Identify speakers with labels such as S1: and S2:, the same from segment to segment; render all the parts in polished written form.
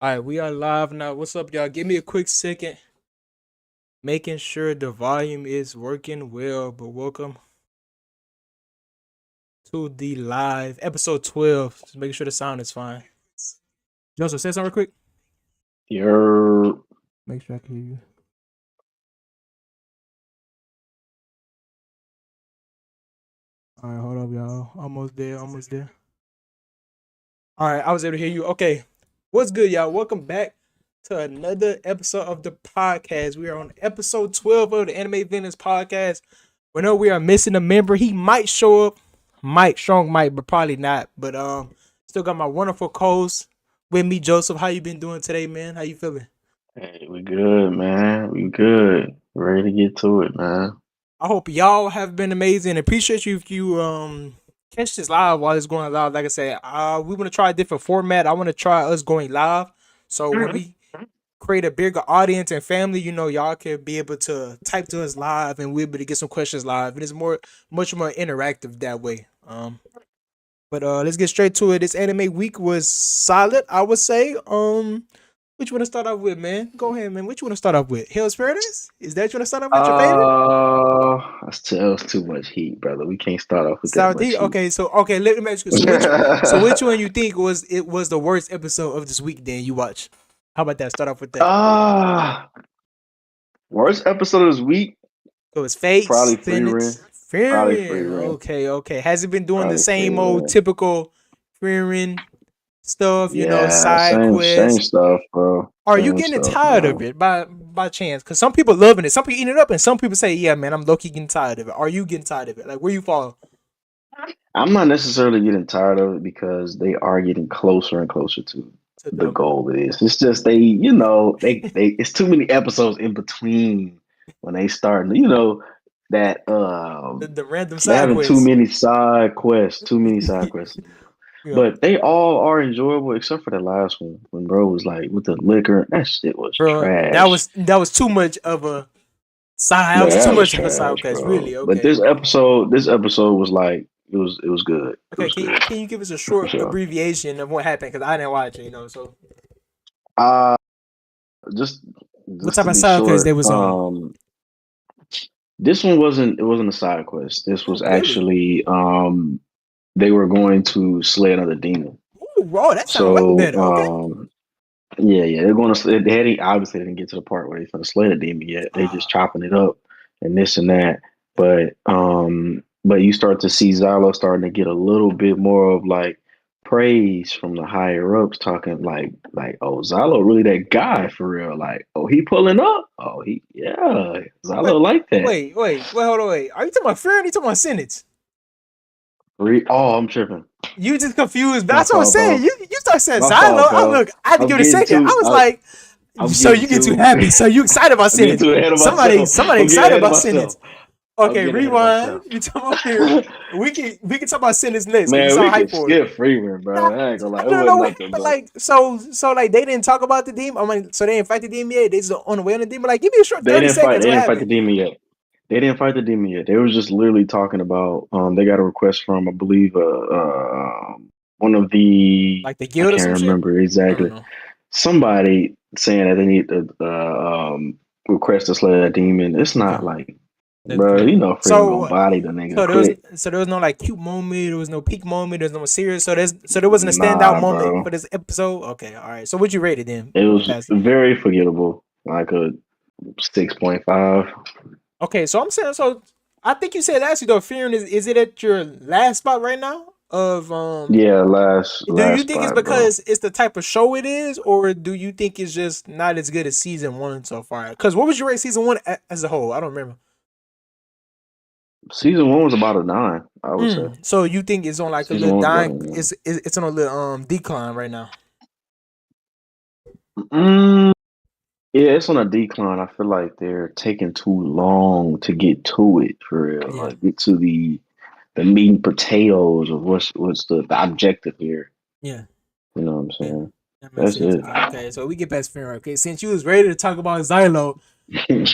S1: All right, we are live now. What's up, y'all? Give me a quick second, making sure the volume is working well. But welcome to the live episode 12. Just making sure the sound is fine. Joseph, say something real quick.
S2: You're
S1: Make sure I can hear you. All right, hold up, y'all. Almost there. Almost there. All right, I was able to hear you. Okay, what's good, y'all? Welcome back to another episode of the podcast. We are on episode 12 of the Anime Venice podcast. We know we are missing a member. He might show up, strong might, but probably not. But still got my wonderful co-host with me, Joseph. How you been doing today, man? How you feeling?
S2: hey, we good, man. We good. Ready to get to it, man.
S1: I hope y'all have been amazing. Appreciate you if you catch this live while it's going live. Like I said, we want to try a different format. I want to try us going live. So when we create a bigger audience and family, y'all can be able to type to us live and we'll be able to get some questions live. And it's much more interactive that way. But let's get straight to it. This anime week was solid, I would say. Which you want to start off with, man? Go ahead, man. Which you want to start off with? Hell's Paradise? Is that you want to start off with your favorite?
S2: That's too much heat, brother. We can't start off with that
S1: South
S2: much
S1: Heat.
S2: heat.
S1: Okay, so let me ask you. So which one you think was the worst episode of this week? Then you watch. How about that? Start off with that.
S2: Ah, worst episode of this week?
S1: So it's Fates,
S2: Probably Free Run.
S1: Phoenix,
S2: Probably Free
S1: Furion.
S2: Run.
S1: Okay. Has it been doing the
S2: Probably Free
S1: same old
S2: Run.
S1: typical Furion stuff?
S2: Yeah,
S1: Side
S2: same
S1: quests.
S2: stuff, bro.
S1: Are you
S2: Same
S1: getting
S2: stuff,
S1: tired of
S2: man.
S1: it by chance? Because some people loving it, some people eating it up, and some people say, "Yeah, man, I'm low key getting tired of it." Are you getting tired of it? Like, where you fall
S2: I'm not necessarily getting tired of it because they are getting closer and closer to
S1: to
S2: the
S1: the
S2: goal it is. It's just they it's too many episodes in between when they start, that
S1: the random
S2: they
S1: side
S2: having too
S1: quests?
S2: many side quests, too many side quests.
S1: Yeah,
S2: But they all are enjoyable except for the last one when bro was like with the liquor. That shit was
S1: bro,
S2: trash.
S1: that was too much of a side. That
S2: Yeah,
S1: was too
S2: that was
S1: much of a side
S2: trash,
S1: quest.
S2: bro.
S1: Really?
S2: But
S1: Okay.
S2: this episode was like it was good. It
S1: Okay.
S2: was good
S1: Can you give us a
S2: for
S1: short
S2: sure.
S1: abbreviation of what happened? Because I didn't watch it. So
S2: Uh just
S1: what
S2: just
S1: type
S2: to
S1: of
S2: be
S1: side quest they
S2: short,
S1: was on?
S2: this one wasn't a side quest. This
S1: Oh,
S2: was
S1: really?
S2: actually they were going to slay another demon.
S1: Ooh, bro, that sounds way
S2: So
S1: better. Okay.
S2: yeah, they're going to slay. Obviously they didn't get to the part where they're going to slay the demon yet. They just
S1: Ah,
S2: chopping it up and this and that. But you start to see Xylo starting to get a little bit more of like praise from the higher ups, talking like oh Xylo really that guy for real. Like oh he pulling up. Oh he yeah
S1: wait,
S2: Xylo like that.
S1: hold on, wait. Are you talking about Fear? Or are you talking about sentence?
S2: Oh, I'm tripping.
S1: You just confused.
S2: My
S1: That's what I'm
S2: fault,
S1: saying.
S2: bro.
S1: You start saying
S2: My
S1: Silo.
S2: fault, bro.
S1: I had to
S2: I'm
S1: give it a
S2: getting
S1: second. I
S2: too.
S1: was like,
S2: I'm
S1: so
S2: getting
S1: you get too
S2: too.
S1: happy. So you excited about
S2: I'm getting
S1: sentence.
S2: too ahead of myself.
S1: Somebody
S2: I'm getting
S1: excited
S2: ahead of
S1: about
S2: myself.
S1: sentence.
S2: I'm
S1: Okay,
S2: getting ahead of
S1: rewind.
S2: myself.
S1: You talk about fear. We can talk about sentence next because you
S2: Man,
S1: sound
S2: we
S1: hype
S2: could
S1: for it.
S2: skip Freeman,
S1: Nah,
S2: bro. I ain't gonna lie. It
S1: no,
S2: wasn't
S1: no,
S2: nothing,
S1: but
S2: bro.
S1: like, so like they didn't talk about the demon. I mean, so they didn't fight the demon yet. They just on the way on the demon. Like, give me a short
S2: They
S1: 30
S2: didn't fight.
S1: seconds.
S2: They
S1: What
S2: didn't fight the
S1: happened?
S2: demon yet. They didn't fight the demon yet. They were just literally talking about. They got a request from, I believe, one of the.
S1: Like the
S2: I
S1: guild or
S2: can't
S1: some shit?
S2: remember
S1: I don't
S2: exactly.
S1: know.
S2: Somebody saying that they need to request to slay that demon. It's
S1: Okay,
S2: not like,
S1: that's
S2: bro,
S1: good.
S2: Freeman gonna body the nigga
S1: So
S2: quick.
S1: there was no like cute moment, there was no peak moment, there was no serious. So there wasn't a standout
S2: Nah,
S1: moment
S2: bro.
S1: for this episode. Okay, all right. So would you rate it then?
S2: It
S1: We can
S2: was
S1: pass it.
S2: very forgettable. Like a 6.5.
S1: Okay, so I'm saying so. I think you said last week though. Fearing is it at your last spot right now? Of
S2: Yeah, last
S1: do you
S2: last
S1: think it's
S2: spot, bro.
S1: because it's the type of show it is, or do you think it's just not as good as season one so far? Because what would you rate season one as a whole? I don't remember.
S2: Season one was about a 9, I would say.
S1: So you think it's on like a
S2: Season
S1: little
S2: one was about
S1: dying?
S2: a 9.
S1: It's on a little decline right now.
S2: Mm, yeah, it's on a decline. I feel like they're taking too long to get to it for real.
S1: Yeah.
S2: Like get to the meat and potatoes of what's the objective here.
S1: Yeah.
S2: You know what I'm
S1: Yeah,
S2: saying?
S1: that makes
S2: That's
S1: sense.
S2: it.
S1: Okay, so we get past Finra. Okay, since you was ready to talk about Xylo,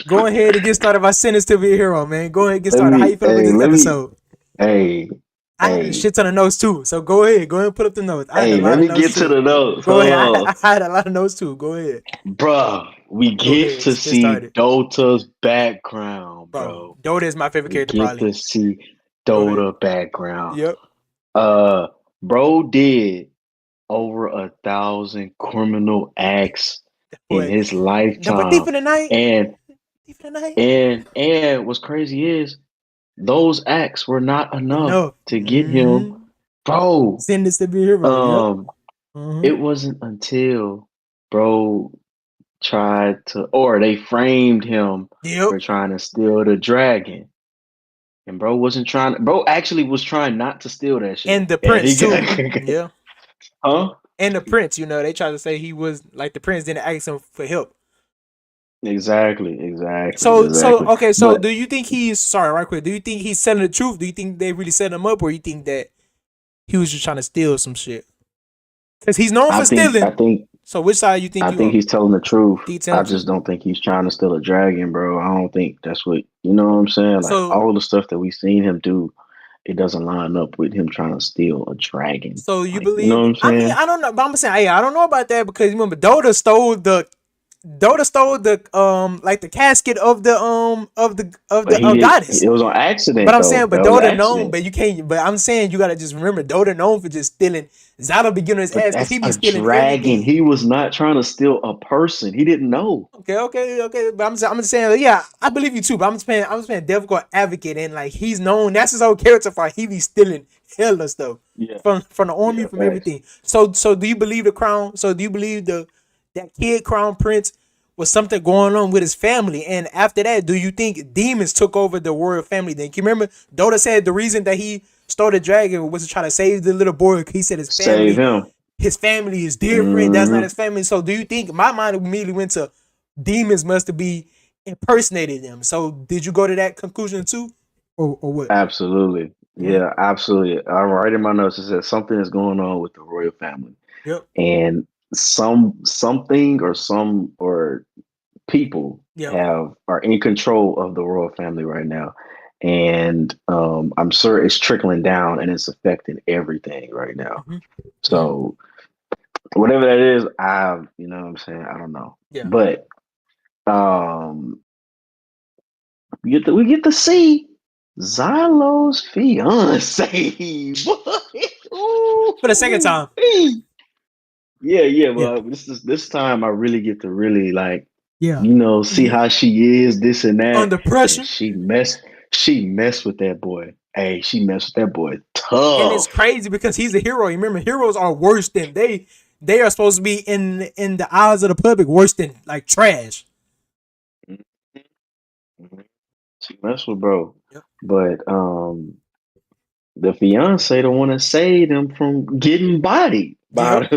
S1: go ahead and get started by sentence to be a hero, man. Go ahead and get started. How you feel about this
S2: Let me
S1: episode?
S2: hey
S1: I had a shit ton of notes too. So go ahead and put up the notes. I had a lot
S2: let
S1: of
S2: me
S1: notes
S2: get to
S1: too.
S2: the notes.
S1: Go ahead. I had a lot of notes too. Go ahead.
S2: Bruh, we
S1: Go
S2: get
S1: ahead.
S2: to
S1: Let's get
S2: see
S1: started.
S2: Dota's background,
S1: Bro,
S2: bro.
S1: Dota is my favorite
S2: We
S1: character
S2: get
S1: probably.
S2: to see
S1: Go ahead.
S2: Dota background.
S1: Yep.
S2: Bro did over 1,000 criminal acts in
S1: What?
S2: his
S1: Number thief
S2: lifetime.
S1: in the night?
S2: And
S1: Thief in the night?
S2: what's crazy is those acts were not enough
S1: Enough.
S2: to get him, bro.
S1: Send this to be a hero. Yep.
S2: It wasn't until bro tried to, or they framed him
S1: Yep.
S2: for trying to steal the dragon. And bro wasn't trying, bro actually was trying not to steal that shit.
S1: And the
S2: And he
S1: prince too.
S2: got,
S1: Yeah.
S2: huh?
S1: And the prince, they tried to say he was like the prince didn't ask him for help.
S2: Exactly.
S1: So okay, so
S2: But
S1: do you think he's sorry, right quick? Do you think he's telling the truth? Do you think they really set him up, or you think that he was just trying to steal some shit? Because he's known for stealing.
S2: I think
S1: So which side you think
S2: I
S1: you
S2: think
S1: on?
S2: he's telling the truth. I
S1: Detail.
S2: just don't think he's trying to steal a dragon, bro. I don't think that's what, you know what I'm saying? Like
S1: So
S2: all the stuff that we've seen him do, it doesn't line up with him trying to steal a dragon.
S1: so you
S2: Like, you know
S1: believe?
S2: what I'm
S1: I mean,
S2: saying?
S1: I don't know, but I'm saying, hey, I don't know about that because remember Dota stole the like the casket of the
S2: But he did.
S1: goddess.
S2: It was on accident,
S1: But I'm
S2: though.
S1: saying, but
S2: That was an
S1: Dota known,
S2: accident.
S1: but you can't. But I'm saying you gotta just remember Dota known for just stealing. Zalo be getting his
S2: But
S1: ass because
S2: that's
S1: he be
S2: a
S1: stealing
S2: dragon.
S1: everything.
S2: He was not trying to steal a person. He didn't know.
S1: Okay. But I'm just saying, yeah, I believe you too. But I'm just playing difficult advocate, and like he's known. That's his whole character for. He be stealing hella stuff
S2: Yeah.
S1: from the army,
S2: Yeah,
S1: from
S2: facts.
S1: everything. So do you believe the crown? So do you believe that kid crown prince was something going on with his family? And after that, do you think demons took over the royal family? Then you remember Dota said the reason that he stole the dragon was to try to save the little boy. He said
S2: Save him.
S1: his family is different. That's not his family. So do you think my mind immediately went to demons must be impersonating them? So did you go to that conclusion too, or what?
S2: Absolutely.
S1: Mhm.
S2: Yeah, absolutely. I'm writing my notes. It says something is going on with the royal family.
S1: Yep.
S2: And something or some or people
S1: Yep.
S2: are in control of the royal family right now. And I'm sure it's trickling down and it's affecting everything right now.
S1: Mm-hmm.
S2: So whatever that is, you know what I'm saying? I don't know.
S1: Yeah.
S2: But we get to see Xylo's fiance.
S1: For the second time.
S2: Yeah. Well, this time I really get to really like,
S1: Yeah.
S2: see how she is, this and that.
S1: Under pressure.
S2: And she messed with that boy. Hey, she messed with that boy tough.
S1: And it's crazy because he's a hero. You remember, heroes are worse than they are supposed to be in the eyes of the public, worse than like trash.
S2: She messed with bro.
S1: Yep.
S2: But the fiance don't want to save them from getting bodied by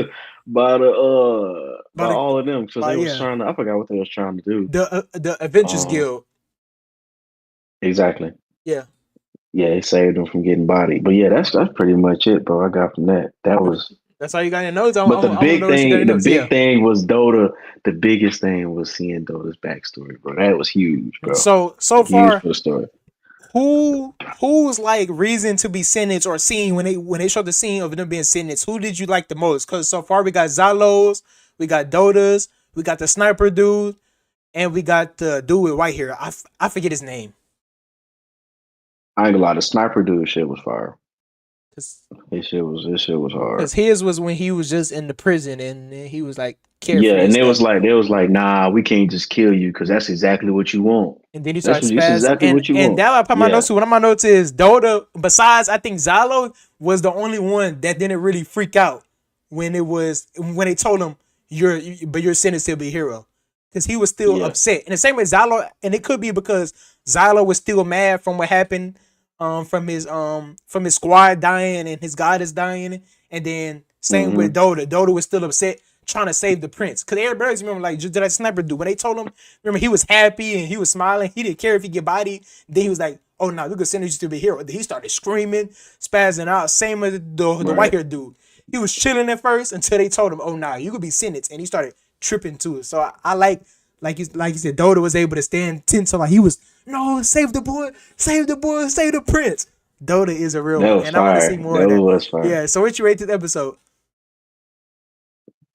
S2: all of them because they was trying to. I forgot what they was trying to do.
S1: The Adventures Guild.
S2: Exactly.
S1: Yeah.
S2: Yeah, it saved them from getting bodied. But yeah, that's pretty much it, bro. I got from that.
S1: That's all you got in your notes.
S2: But the big thing was Dota. The biggest thing was seeing Dota's backstory, bro. That was huge, bro.
S1: So
S2: huge
S1: far,
S2: for the story.
S1: Who's like reason to be sentenced or seen when they showed the scene of them being sentenced? Who did you like the most? Because so far we got Xylos, we got Dotas, we got the sniper dude, and we got the dude with white hair. I forget his name.
S2: I ain't gonna lie, the sniper dude shit was fire. This shit was hard.
S1: Because his was when he was just in the prison and he was like
S2: carefree. Yeah, and they was like, nah, we can't just kill you because that's exactly what you want.
S1: And then he started spazzing.
S2: Exactly what you want.
S1: And that I put my notes to. One of my notes is Dota. Besides, I think Xylo was the only one that didn't really freak out when they told him you're sentenced to be a hero. Because he was still upset. And the same with Xylo, and it could be because Xylo was still mad from what happened from his squad dying and his goddess dying. And then same with Dota. Dota was still upset trying to save the prince. Because everybody remember, like, just that sniper dude. When they told him, remember, he was happy and he was smiling. He didn't care if he get bodied. Then he was like, oh, no, we could send you to be a hero. Then he started screaming, spazzing out. Same with the white hair dude. He was chilling at first until they told him, oh, nah, you could be sentenced. And he started tripping to it. So I like you said, Dota was able to stand 10 so like he was, no, save the boy, save the prince. Dota is a real
S2: That
S1: one,
S2: was
S1: and I want to see
S2: fire.
S1: more of
S2: That
S1: that.
S2: was fire.
S1: Yeah. So what you rate this episode?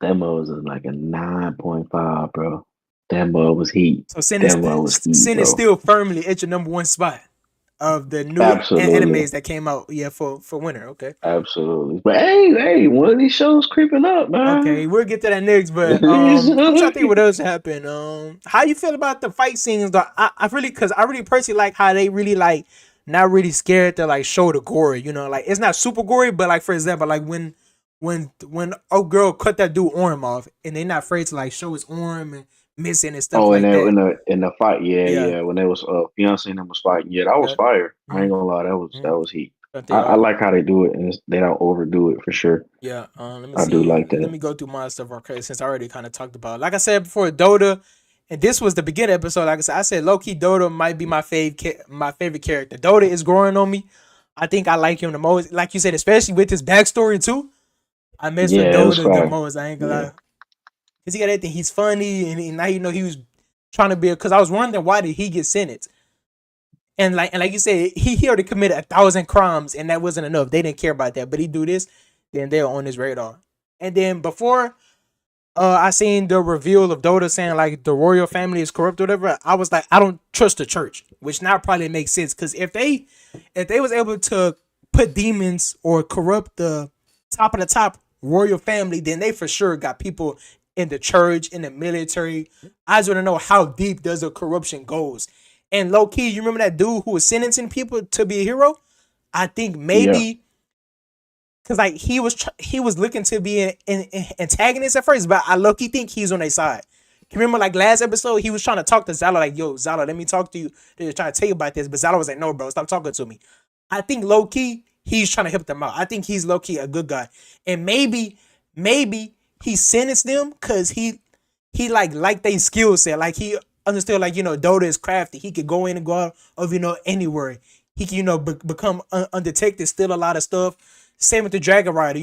S2: That mug was like a 9.5, bro. That mug was heat.
S1: So
S2: That mug was heat,
S1: Sin is
S2: bro.
S1: still firmly at your number one spot of the new
S2: Absolutely.
S1: animes that came out. Yeah, for winter. Okay.
S2: Absolutely. But hey, one of these shows creeping up,
S1: Okay,
S2: man.
S1: we'll get to that next. But I'm trying to think what else happened. How you feel about the fight scenes? Though I really, cause I really personally like how they really like not really scared to like show the gore. You know, like it's not super gory, but like for example, like when a girl cut that dude arm off, and they're not afraid to like show his arm and missing and stuff
S2: Oh,
S1: like that.
S2: in the fight, yeah,
S1: Yeah,
S2: yeah. When they was fiance and them was fighting, yeah, that was
S1: yeah.
S2: fire. I ain't
S1: Mm-hmm.
S2: gonna lie, that was heat.
S1: But they
S2: I
S1: are.
S2: like how they do it, and they don't overdo it for sure.
S1: Yeah, let me
S2: I do
S1: see.
S2: like
S1: Let
S2: that.
S1: me go through my stuff, okay? Since I already kind of talked about it. Like I said before, Dota, and this was the beginning episode. Like I said low key Dota might be my favorite character. Dota is growing on me. I think I like him the most. Like you said, especially with his backstory too. I mess with
S2: Yeah, it was
S1: Dota the
S2: fire.
S1: most. I ain't gonna
S2: Yeah.
S1: lie, cause he got everything. He's funny, and now you know he was trying to be. Cause I was wondering why did he get sentenced? And like you said, he already committed 1,000 crimes, and that wasn't enough. They didn't care about that, but he do this, then they're on his radar. And then before I seen the reveal of Dota saying like the royal family is corrupt or whatever, I was like, I don't trust the church, which now probably makes sense because if they was able to put demons or corrupt the top of the top royal family, then they for sure got people in the church, in the military. I just want to know how deep does the corruption goes. And low key, you remember that dude who was sentencing people to be a hero? I think
S2: Yeah.
S1: maybe because like he was looking to be an antagonist at first, but I low key think he's on their side. You remember like last episode, he was trying to talk to Zala like, "Yo, Zala, let me talk to you. They're trying to tell you about this," but Zala was like, "No, bro, stop talking to me." I think low key he's trying to help them out. I think he's low key a good guy, and maybe he sentenced them because he like they skill set. Like he understood like Dota is crafty. He could go in and go out of anywhere. He can become undetected, steal a lot of stuff. Same with the Dragon Rider.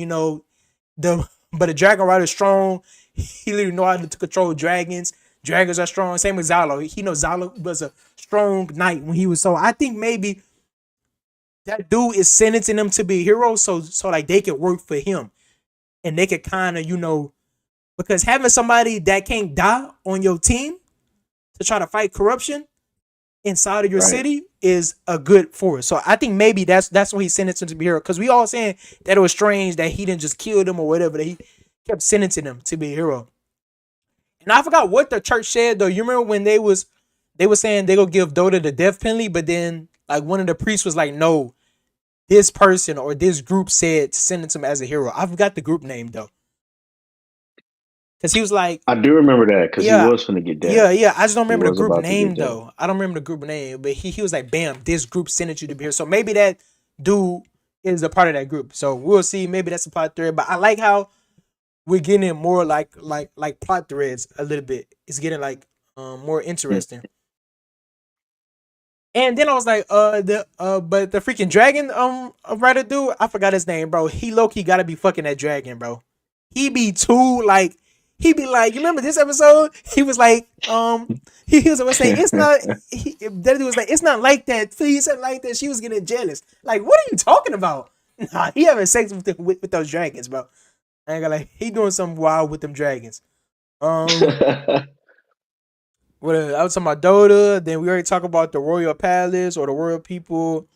S1: But the Dragon Rider is strong. He literally know how to control dragons. Dragons are strong. Same with Zalo. He knows Zalo was a strong knight when he was. So I think maybe that dude is sentencing them to be heroes so like they can work for him and they could kind of because having somebody that can't die on your team to try to fight corruption inside of your
S2: Right.
S1: city is a good force. So I think maybe that's what he sentenced him to be hero. Because we all saying that it was strange that he didn't just kill them or whatever. That he kept sentencing them to be a hero. And I forgot what the church said though. You remember when they were saying they gonna give Dota the death penalty, but then like one of the priests was like, no, this person or this group said to sentence him as a hero. I forgot the group name though. Because he was like,
S2: I do remember that because
S1: yeah,
S2: he was gonna get that.
S1: yeah. I just don't
S2: He
S1: remember the
S2: was
S1: group
S2: about to
S1: name
S2: get that.
S1: though. I don't remember the group name, but he was like, "Bam, this group sent you to be here." So maybe that dude is a part of that group. So we'll see. Maybe that's a plot thread. But I like how we're getting more like plot threads a little bit. It's getting like more interesting. And then I was like, but the freaking dragon writer dude, I forgot his name, bro. He low key gotta be fucking that dragon, bro. He be too like. He be like, you remember this episode? He was like, he was saying it's not. That dude was like, it's not like that. He said like that. She was getting jealous. Like, what are you talking about? Nah, he having sex with those dragons, bro. I ain't gonna like, he doing something wild with them dragons. What I was talking about Dota. Then we already talked about the royal palace or the royal people.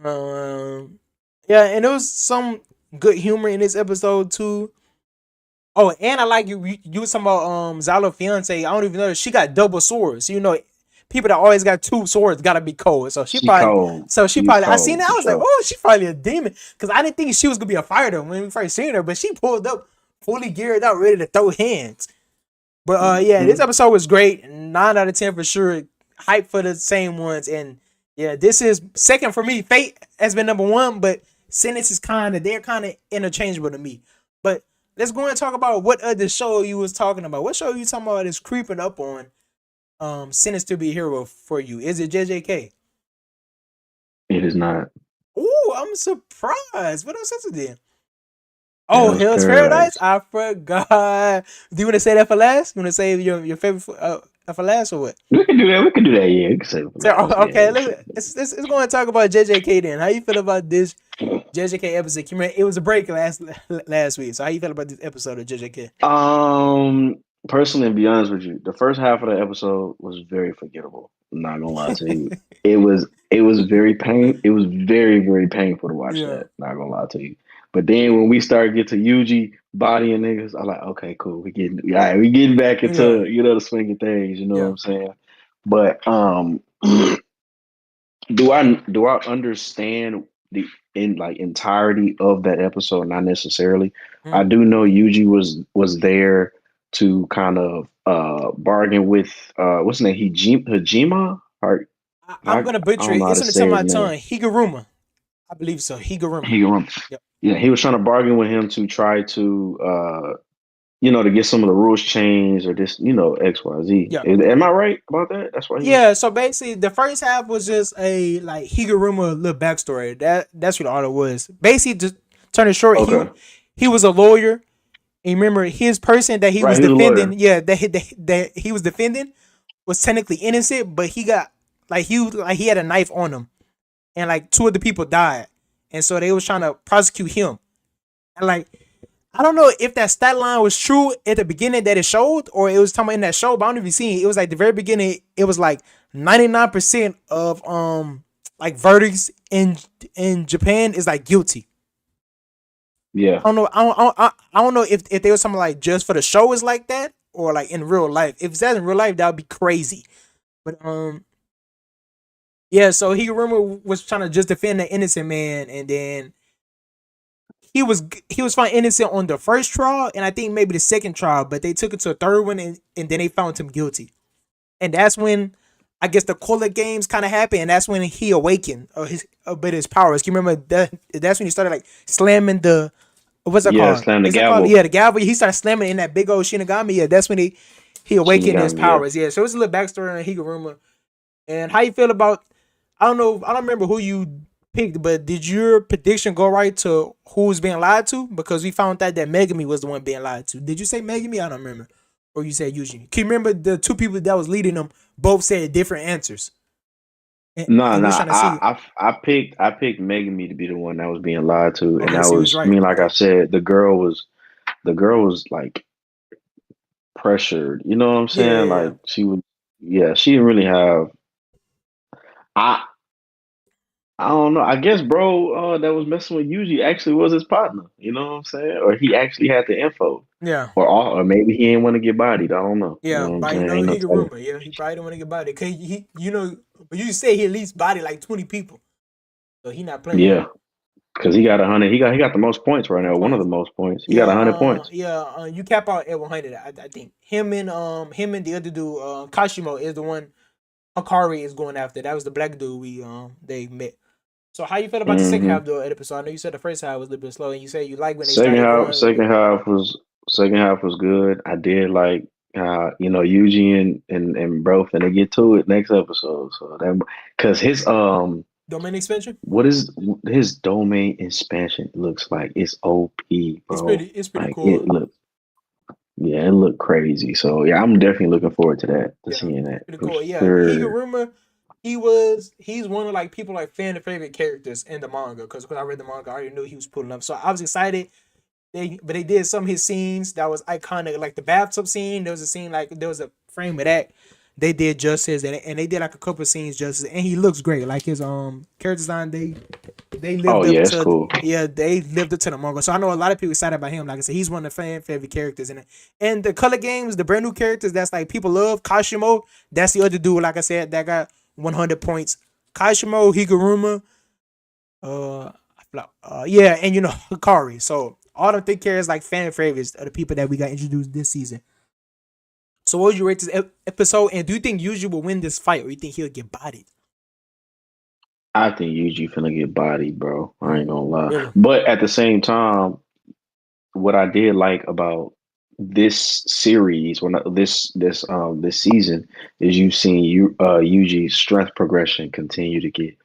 S1: Yeah, and there was some good humor in this episode too. Oh, and I like you was talking about Zalo fiance. I don't even know she got double swords. People that always got two swords gotta be cold. So she probably I seen it. I was like, oh, she probably a demon. Cause I didn't think she was gonna be a fighter when we first seen her, but she pulled up fully geared out, ready to throw hands. But yeah, this episode was great. 9 out of 10 for sure. Hype for the same ones. And yeah, this is second for me. Fate has been number one, but Sentence is they're kind of interchangeable to me. But let's go and talk about what other show you was talking about. What show you talking about is creeping up on Sentence to be a hero for you? Is it JJK?
S2: It is not.
S1: Ooh, I'm surprised. What else is it then?
S2: Yeah, it
S1: Oh,
S2: was
S1: Hell's Paradise?
S2: Paradise.
S1: I forgot. Do you want to say that for last? You want to say your favorite for last or what?
S2: We can do that. We can do that. Yeah, we can save it for
S1: So,
S2: last. Yeah,
S1: okay, let's go and talk about JJK then. How you feel about this JJK episode? You remember, it was a break last week. So how you feel about this episode of JJK?
S2: Personally, to be honest with you, the first half of the episode was very forgettable. I'm not gonna lie to you. It was very pain. It was very very painful to watch
S1: Yeah,
S2: that. Not gonna lie to you. But then when we started get to Yuji bodying niggas, I'm like, okay, cool. We getting back
S1: yeah,
S2: into the swing of things. You know what
S1: yeah.
S2: I'm saying? But do I understand the entirety of that episode? Not necessarily. I
S1: Mm.
S2: do know Yuji was there to kind of bargain with what's his name? Hajima? Or
S1: I'm
S2: I
S1: gonna
S2: I
S1: butcher
S2: don't
S1: it.
S2: know how
S1: It's
S2: to
S1: on the tip of
S2: say his
S1: my
S2: name.
S1: tongue. Higuruma. I believe so. Higuruma.
S2: Higuruma.
S1: Yep.
S2: Yeah, he was trying to bargain with him to try to to get some of the rules changed or this, XYZ.
S1: Yeah.
S2: Am I right about that? That's why he was.
S1: Yeah, so basically the first half was just a like Higuruma little backstory. That's what all it was. Basically, just turn it short,
S2: Okay.
S1: he was a lawyer. And remember, his person that he
S2: Right,
S1: was
S2: he was a
S1: defending,
S2: lawyer.
S1: yeah, that he was defending was technically innocent, but he got he had a knife on him, and like two of the people died, and so they was trying to prosecute him. And like I don't know if that stat line was true at the beginning that it showed, or it was talking about in that show. But I don't know if you seen it. It was like the very beginning. It was like 99% of like verdicts in Japan is like guilty.
S2: Yeah.
S1: I don't know. I don't know if there was something like just for the show is like that or like in real life. If it's that in real life, that would be crazy. But yeah. So Higuruma was trying to just defend the innocent man, and then he was found innocent on the first trial, and I think maybe the second trial, but they took it to a third one, and then they found him guilty. And that's when I guess the Cola games kind of happened, and that's when he awakened a bit of his powers. Can you remember that? That's when he started like slamming the what's that
S2: Yeah,
S1: called?
S2: slam the
S1: Is that called?
S2: gavel.
S1: Yeah, the gavel. He started slamming in that big old Shinigami. Yeah, that's when he awakened his
S2: Shinigami, yeah.
S1: powers. Yeah, so it's a little backstory on Higuruma. And how you feel about? I don't know. I don't remember who you picked, but did your prediction go right to who's being lied to? Because we found out that Megami was the one being lied to. Did you say Megami? I don't remember. Or you said Eugene. Can you remember the two people that was leading them both said different answers?
S2: Nah,
S1: And we was
S2: nah.
S1: trying to see.
S2: I picked Megami to be the one that was being lied to, and
S1: Okay,
S2: that
S1: so he was
S2: was
S1: right.
S2: me. Like I
S1: Okay.
S2: said, the girl was like pressured. You know what I'm
S1: Yeah,
S2: saying?
S1: yeah, yeah.
S2: Like she was. Yeah, she didn't really have. I I don't know. I guess bro that was messing with Yuji actually was his partner. You know what I'm saying? Or he actually had the info,
S1: Yeah.
S2: or maybe he didn't want to get bodied. I don't know. You
S1: Yeah,
S2: know what I'm
S1: but
S2: saying? Ain't no telling.
S1: Higuruma, yeah, he probably don't want to get body. Cause but you say he at least body like 20 people, so he not playing.
S2: Yeah, because he got 100. He got the most points right now. One of the
S1: Points.
S2: most points. He got
S1: Yeah,
S2: 100 points.
S1: you cap out at 100. I think him and the other dude, Kashimo is the one Akari is going after. That was the black dude they met. So how you feel about the second
S2: Hmm.
S1: half though of the episode? I know you said the first half was a little bit slow, and you said you like when they
S2: Second
S1: started
S2: half,
S1: going a little bit.
S2: second half was good. I did like Yuji and bro finna get to it next episode. So that because
S1: Domain expansion.
S2: what is his domain expansion looks like it's OP, bro.
S1: It's pretty
S2: Like
S1: cool.
S2: it looked crazy. So yeah, I'm definitely looking forward to that, to
S1: Yeah,
S2: seeing
S1: it's
S2: that
S1: pretty
S2: for
S1: cool. Yeah,
S2: sure.
S1: Higuruma, he's one of like people like fan favorite characters in the manga because when I read the manga, I already knew he was pulling up. So I was excited. They did some of his scenes that was iconic, like the bathtub scene. There was a scene like there was a frame of that. They did justice and they did like a couple of scenes justice, and he looks great. Like his character design, they
S2: Oh
S1: lived up
S2: yeah, it's
S1: to
S2: cool.
S1: they lived up to the manga. So I know a lot of people excited about him. Like I said, he's one of the fan favorite characters in it. And the color games, the brand new characters that's like people love. Kashimo, that's the other dude. Like I said, that got 100 points. Kashimo, Higuruma, yeah, and Hikari. So all them three characters like fan favorites are the people that we got introduced this season. So what would you rate this episode? And do you think Yuji will win this fight, or you think he'll get bodied?
S2: I think Yuji finna get bodied, bro. I ain't gonna lie.
S1: Really?
S2: But at the same time, what I did like about this series, this season, is you've seen Yuji's strength progression continue to get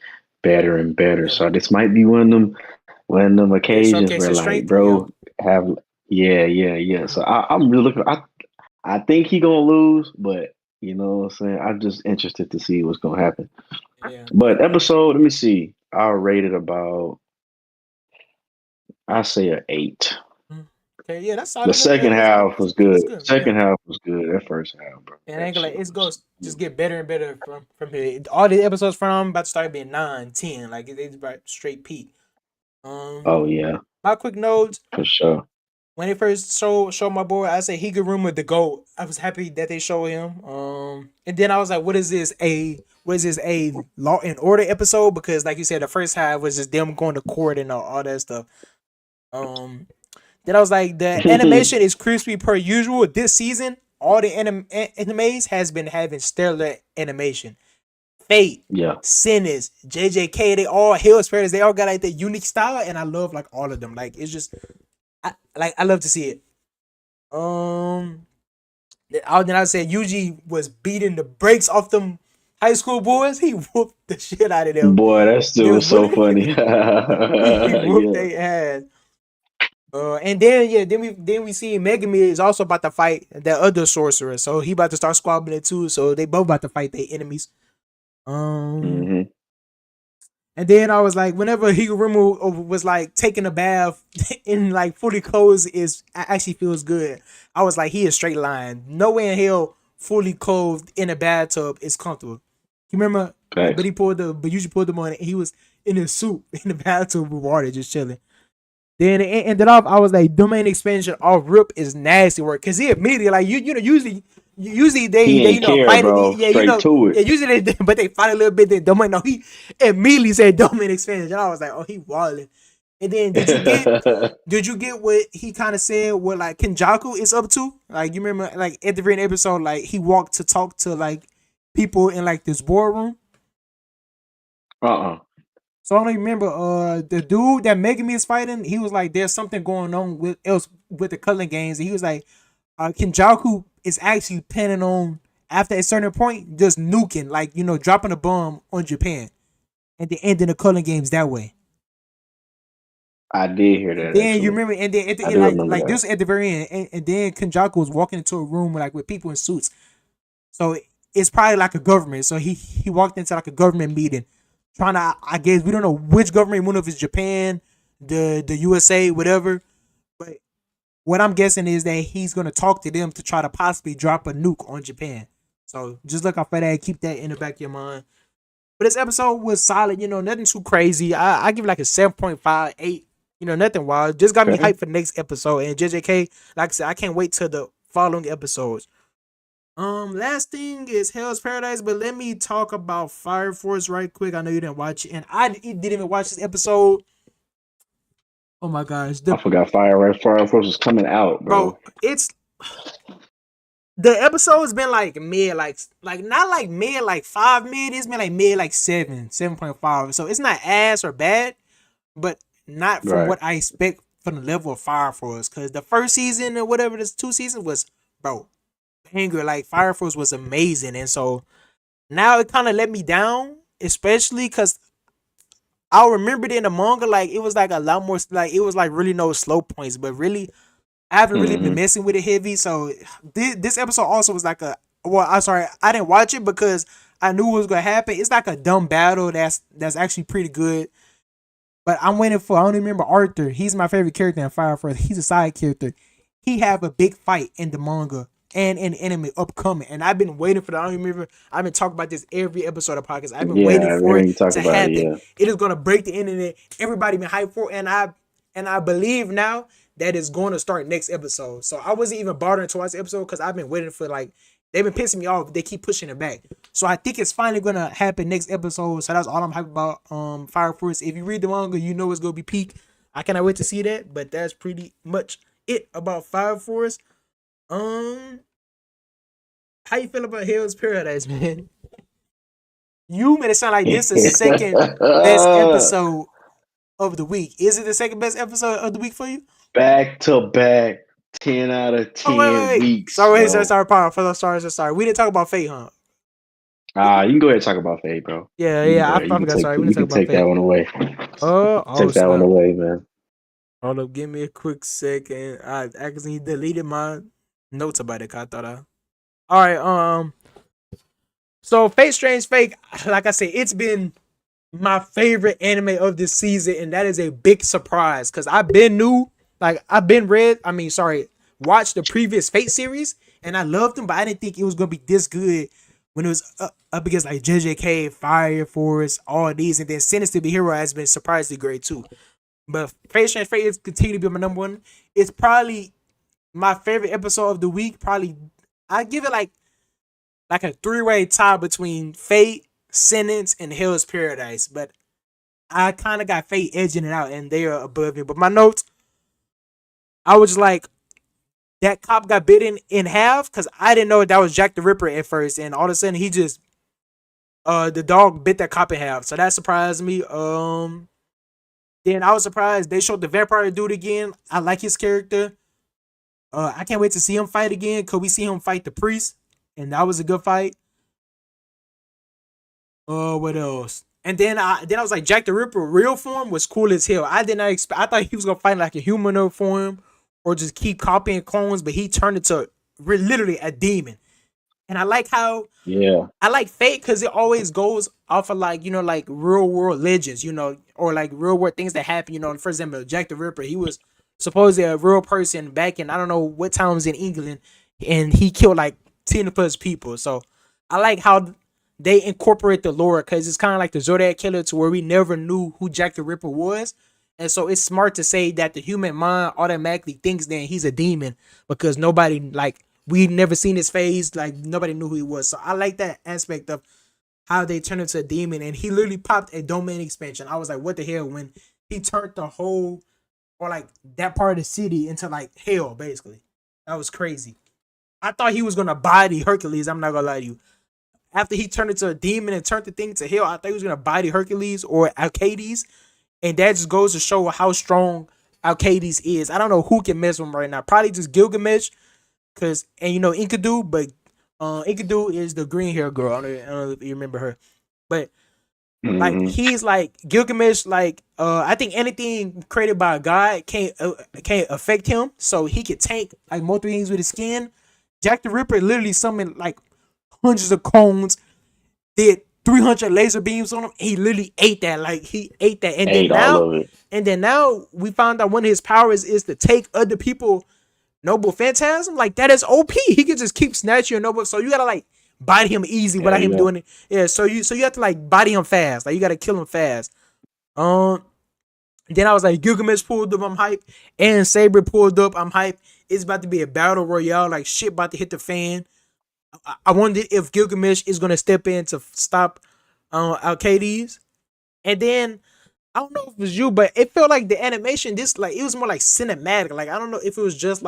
S2: better and better.
S1: Better.
S2: So this might be one of them
S1: They
S2: occasions
S1: showcase
S2: where
S1: his
S2: like,
S1: strength. Yeah.
S2: bro, have yeah. So I'm really looking. I think he gonna lose, but you know what I'm saying. I'm just interested to see what's gonna happen.
S1: Yeah.
S2: But episode, let me see. I'll rate it about. I say a 8.
S1: Mm. Okay, yeah, that's
S2: The
S1: solid.
S2: second half was
S1: That's
S2: good.
S1: good. Yeah.
S2: Second half was good. That first half, bro.
S1: And I
S2: That
S1: ain't gonna
S2: shit
S1: like it's
S2: was.
S1: goes just get better and better from here. All the episodes from about to start being 9, 10. Like it's about straight peak.
S2: Oh yeah,
S1: My quick notes.
S2: for sure.
S1: When they first show my boy, I said Higuruma the GOAT. I was happy that they show him. And then I was like, what is this? A Law and Order episode? Because like you said, the first half was just them going to court and all that stuff. Um then I was like, the animation is crispy per usual. This season, all the animes has been having stellar animation. Fate,
S2: Yeah.
S1: Sinners, JJK, they all Hill's Paradise, they all got like the unique style, and I love like all of them. Like it's just I love to see it. Then I said Yuji was beating the brakes off them high school boys. He whooped the shit out of them.
S2: Boy, that still was so funny.
S1: He whooped
S2: Yeah.
S1: their ass. And then we see Megami is also about to fight that other sorcerer, so he about to start squabbling it too. So they both about to fight their enemies.
S2: hmm
S1: And then I was like, whenever Higuruma was like taking a bath in like fully clothes is actually feels good. I was like, he is straight line. Nowhere in hell fully clothed in a bathtub is comfortable. You remember?
S2: Facts.
S1: But usually pulled them on. And he was in his suit in the bathtub with water, just chilling. Then it ended off. I was like, domain expansion off rip is nasty work because he immediately like you know usually they
S2: He ain't care,
S1: fight
S2: bro.
S1: yeah
S2: Straight to it.
S1: yeah usually but they fight a little bit then domain no he immediately said domain expansion. I was like, oh, he walling. And then did you get what he kind of said what like Kenjaku is up to? Like you remember like at the very episode like he walked to talk to like people in like this boardroom.
S2: Uh-uh.
S1: So I don't even remember the dude that Megami is fighting, he was like, there's something going on with the culling games. And he was like, Kenjaku is actually planning on after a certain point, just nuking, like, dropping a bomb on Japan and then ending the culling games that way.
S2: I did hear that.
S1: Then
S2: actually.
S1: you remember, and then at the
S2: I
S1: end,
S2: do remember
S1: like
S2: that.
S1: this at the very end, and then Kenjaku was walking into a room like with people in suits. So it's probably like a government. So he walked into like a government meeting. Trying to, I guess we don't know which government. One of it's Japan, the USA, whatever. But what I'm guessing is that he's gonna talk to them to try to possibly drop a nuke on Japan. So just look out for that. Keep that in the back of your mind. But this episode was solid. Nothing too crazy. I give it like a 7.5, 8. Nothing wild. Just got me
S2: Okay.
S1: hyped for the next episode. And JJK, like I said, I can't wait till the following episodes. Last thing is Hell's Paradise, but let me talk about Fire Force right quick. I know you didn't watch it, and I didn't even watch this episode. Oh my gosh,
S2: I forgot Fire Force was coming out, bro.
S1: it's the episode's been like mid, like not like mid, like 5 mid. It's been like mid, like 7.5. So it's not ass or bad, but not from
S2: Right.
S1: what I expect from the level of Fire Force. Because the first season or whatever, this 2 seasons was, banger. Like Fire Force was amazing, and so now it kind of let me down, especially because I remembered in the manga like it was like a lot more like it was like really no slow points, but really I haven't really been messing with it heavy. So this episode also was like I'm sorry, I didn't watch it because I knew what was gonna happen. It's like a dumb battle that's actually pretty good. But I'm waiting for, I don't even remember Arthur. He's my favorite character in Fire Force. He's a side character. He have a big fight in the manga and in anime upcoming. And I've been waiting for that. I don't remember. I've been talking about this every episode of podcast. I've been waiting for it to happen. It is gonna break the internet. Everybody been hyped for it. And I believe now that it's going to start next episode. So I wasn't even bothering to watch the episode because I've been waiting for like they've been pissing me off. They keep pushing it back. So I think it's finally gonna happen next episode. So that's all I'm hyped about. Fire Force. If you read the manga, you know it's gonna be peak. I cannot wait to see that. But that's pretty much it about Fire Force. How you feel about Hell's Paradise, man? You made it sound like this is the second best episode of the week. Is it the second best episode of the week for you?
S2: Back to back, 10 out of 10 weeks.
S1: Sorry. We didn't talk about Fate, huh?
S2: You can go ahead and talk about Fate, bro.
S1: Yeah. I forgot. Sorry, we didn't talk about Fate.
S2: Take that one away.
S1: Oh,
S2: take that one away, man.
S1: Hold up, give me a quick second. I accidentally deleted my notes about it. 'Cause I thought I. All right. So Fate Strange Fake, like I said, it's been my favorite anime of this season, and that is a big surprise because I've been new, like I've been read. I mean, sorry, watched the previous Fate series, and I loved them, but I didn't think it was gonna be this good when it was up against like JJK, Fire Force, all these, and then Sinister the Hero has been surprisingly great too. But Fate Strange Fate is continue to be my number one. It's probably my favorite episode of the week. Probably I give it like a three-way tie between Fate, Sentence, and Hell's Paradise. But I kind of got Fate edging it out, and they are above me. But my notes, I was like, that cop got bitten in half because I didn't know that was Jack the Ripper at first, and all of a sudden he just the dog bit that cop in half, so that surprised me. Then I was surprised they showed the vampire dude again. I like his character. I can't wait to see him fight again. Could we see him fight the priest? And that was a good fight. What else? And then I was like, Jack the Ripper real form was cool as hell. I did not expect. I thought he was gonna fight like a humanoid form or just keep copying clones, but he turned into literally a demon. And I like how
S2: Yeah.
S1: I like Fate because it always goes off of like like real world legends, or like real world things that happen. For example, Jack the Ripper, he was supposedly a real person back in I don't know what times in England, and he killed like 10+ people. So I like how they incorporate the lore because it's kind of like the Zodiac killer to where we never knew who Jack the Ripper was. And so it's smart to say that the human mind automatically thinks then he's a demon because nobody like we never seen his face, like nobody knew who he was. So I like that aspect of how they turned into a demon, and he literally popped a domain expansion. I was like, what the hell when he turned the whole or like that part of the city into like hell, basically. That was crazy. I thought he was gonna body Hercules. I'm not gonna lie to you. After he turned into a demon and turned the thing to hell, I thought he was gonna body Hercules or Alcades, and that just goes to show how strong Alcades is. I don't know who can mess with him right now. Probably just Gilgamesh, cause and Enkidu, but Enkidu is the green hair girl. I don't know if you remember her, but like
S2: Hmm.
S1: he's like Gilgamesh. Like I think anything created by a god can't affect him, so he could tank like multiple things with his skin. Jack the Ripper literally summoned like hundreds of cones, did 300 laser beams on him. He literally ate that. Like he ate that,
S2: Ate all of it.
S1: and then now we found out one of his powers is to take other people noble phantasm. Like that is OP. He can just keep snatching your noble. So you gotta like body him easy
S2: Yeah,
S1: without him
S2: yeah.
S1: doing it. Yeah. So you have to like body him fast. Like you gotta kill him fast. Um. Then I was like, Gilgamesh pulled up, I'm hype. And Saber pulled up, I'm hype. It's about to be a battle royale, like shit about to hit the fan. I wondered if Gilgamesh is gonna step in to stop Alcades. And then I don't know if it was you, but it felt like the animation, this like it was more like cinematic. Like I don't know if it was just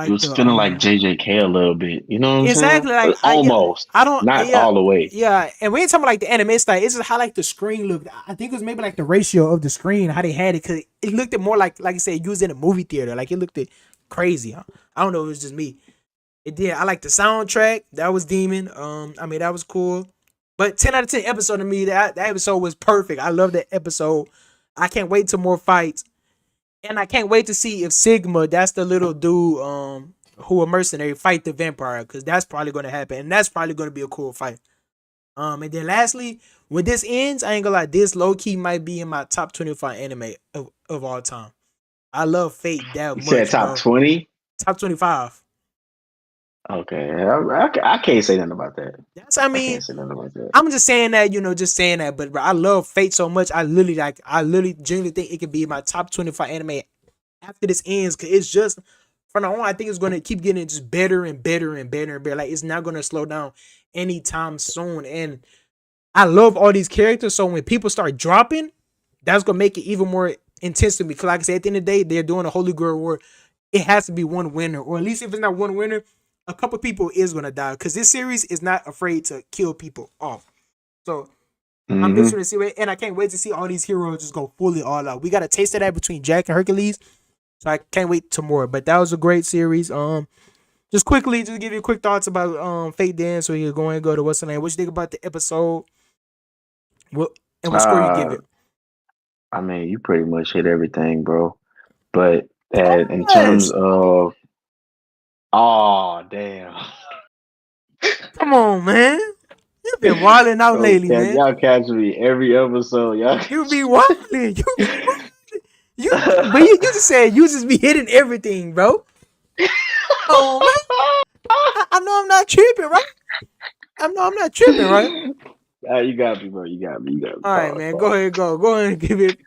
S2: It was feeling like JJK a little bit. You know what I'm saying?
S1: exactly like I yeah,
S2: Almost.
S1: I don't
S2: Not
S1: yeah
S2: all the way.
S1: yeah, and we ain't talking about like the anime style. It's just how like the screen looked. I think it was maybe like the ratio of the screen, how they had it, because it looked at more like you said, used in a movie theater. Like it looked at crazy. Huh? I don't know if it was just me. It did. I like the soundtrack. That was Demon. I mean that was cool. But 10 out of 10 episode to me, that episode was perfect. I love that episode. I can't wait to more fights. And I can't wait to see if Sigma, that's the little dude, who a mercenary, fight the vampire, because that's probably gonna happen. And that's probably gonna be a cool fight. And then lastly, when this ends, I ain't gonna lie, this low key might be in my top 25 anime of all time. I love Fate that
S2: You said
S1: much,
S2: top
S1: bro.
S2: 20?
S1: Top 25.
S2: Okay. I can't say nothing about that.
S1: That's I
S2: I
S1: mean,
S2: can't say nothing about that.
S1: I'm just saying that, just saying that, but bro, I love Fate so much. I literally genuinely think it could be my top 25 anime after this ends, because it's just from now on, I think it's gonna keep getting just better and better and better and better. Like it's not gonna slow down anytime soon. And I love all these characters. So when people start dropping, that's gonna make it even more intense to me. Cause like I said, at the end of the day, they're doing a Holy Grail war. It has to be one winner, or at least if it's not one winner, a couple people is gonna die. Cause this series is not afraid to kill people off. So I'm just
S2: Hmm.
S1: trying to see it, and I can't wait to see all these heroes just go fully all out. We got a taste of that between Jack and Hercules, so I can't wait to more. But that was a great series. Just quickly, just give you quick thoughts about Fate Dance. So you're going to go to what's the name? What you think about the episode? What and what score you give
S2: Uh,
S1: it?
S2: I mean, you pretty much hit everything, bro. But in terms
S1: Pause.
S2: of, oh damn,
S1: Come on, man. You've been wilding out
S2: bro,
S1: lately, man.
S2: y'all catch me every episode, y'all.
S1: You be wilding. You be wilding. But you just said you just be hitting everything, bro. Oh man, I know I'm not tripping, right? I know I'm not tripping, right?
S2: You got me, bro. You got me. You got me.
S1: All right,
S2: Pause,
S1: man. Go
S2: pause.
S1: ahead, go ahead and give it.